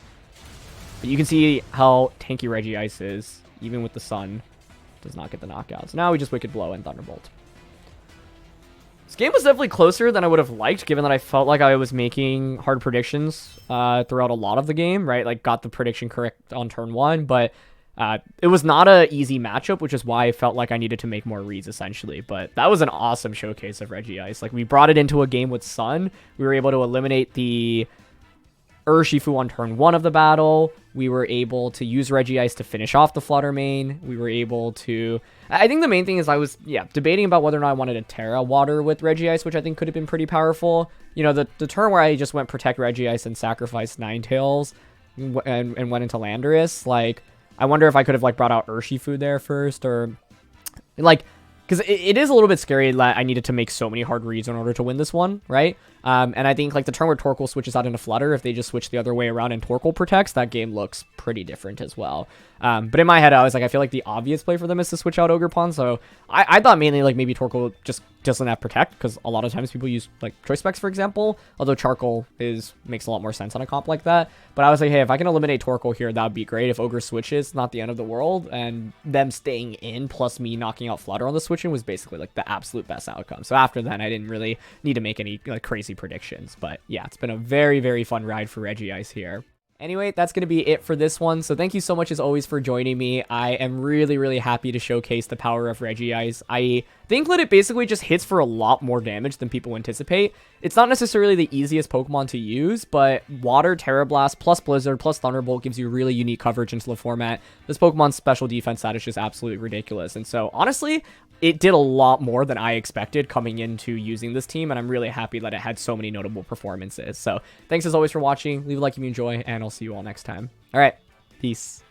[SPEAKER 1] But you can see how tanky Regice is, even with the Sun. Does not get the knockouts. Now we just Wicked Blow and Thunderbolt. This game was definitely closer than I would have liked, given that I felt like I was making hard predictions throughout a lot of the game, right? Like, got the prediction correct on turn 1, but it was not an easy matchup, which is why I felt like I needed to make more reads, essentially. But that was an awesome showcase of Regice. Like, we brought it into a game with Sun. We were able to eliminate the Urshifu on turn 1 of the battle. We were able to use Regice to finish off the Flutter Mane. We were able to... I think the main thing is I was, debating about whether or not I wanted a Terra Water with Regice, which I think could have been pretty powerful. You know, the turn where I just went Protect Regice and sacrificed Ninetales and went into Landorus, like, I wonder if I could have, like, brought out Urshifu there first, or, like... Because it is a little bit scary that I needed to make so many hard reads in order to win this one, right? And I think like the turn where Torkoal switches out into Flutter, if they just switch the other way around and Torkoal protects, that game looks pretty different as well. But in my head, I was like, I feel like the obvious play for them is to switch out Ogerpon. So I thought mainly like maybe Torkoal just doesn't have Protect, because a lot of times people use like Choice Specs, for example. Although Charcoal makes a lot more sense on a comp like that. But I was like, hey, if I can eliminate Torkoal here, that would be great. If Ogre switches, not the end of the world. And them staying in plus me knocking out Flutter on the switching was basically like the absolute best outcome. So after that, I didn't really need to make any like crazy predictions. But yeah, it's been a very, very fun ride for Regice here. Anyway, that's going to be it for this one. So thank you so much as always for joining me. I am really, really happy to showcase the power of Regice. I think that it basically just hits for a lot more damage than people anticipate. It's not necessarily the easiest Pokemon to use, but Water, Tera Blast, plus Blizzard, plus Thunderbolt gives you really unique coverage into the format. This Pokemon's special defense stat is just absolutely ridiculous. And so, honestly, it did a lot more than I expected coming into using this team, and I'm really happy that it had so many notable performances. So, thanks as always for watching. Leave a like if you enjoy, and I'll see you all next time. All right, peace.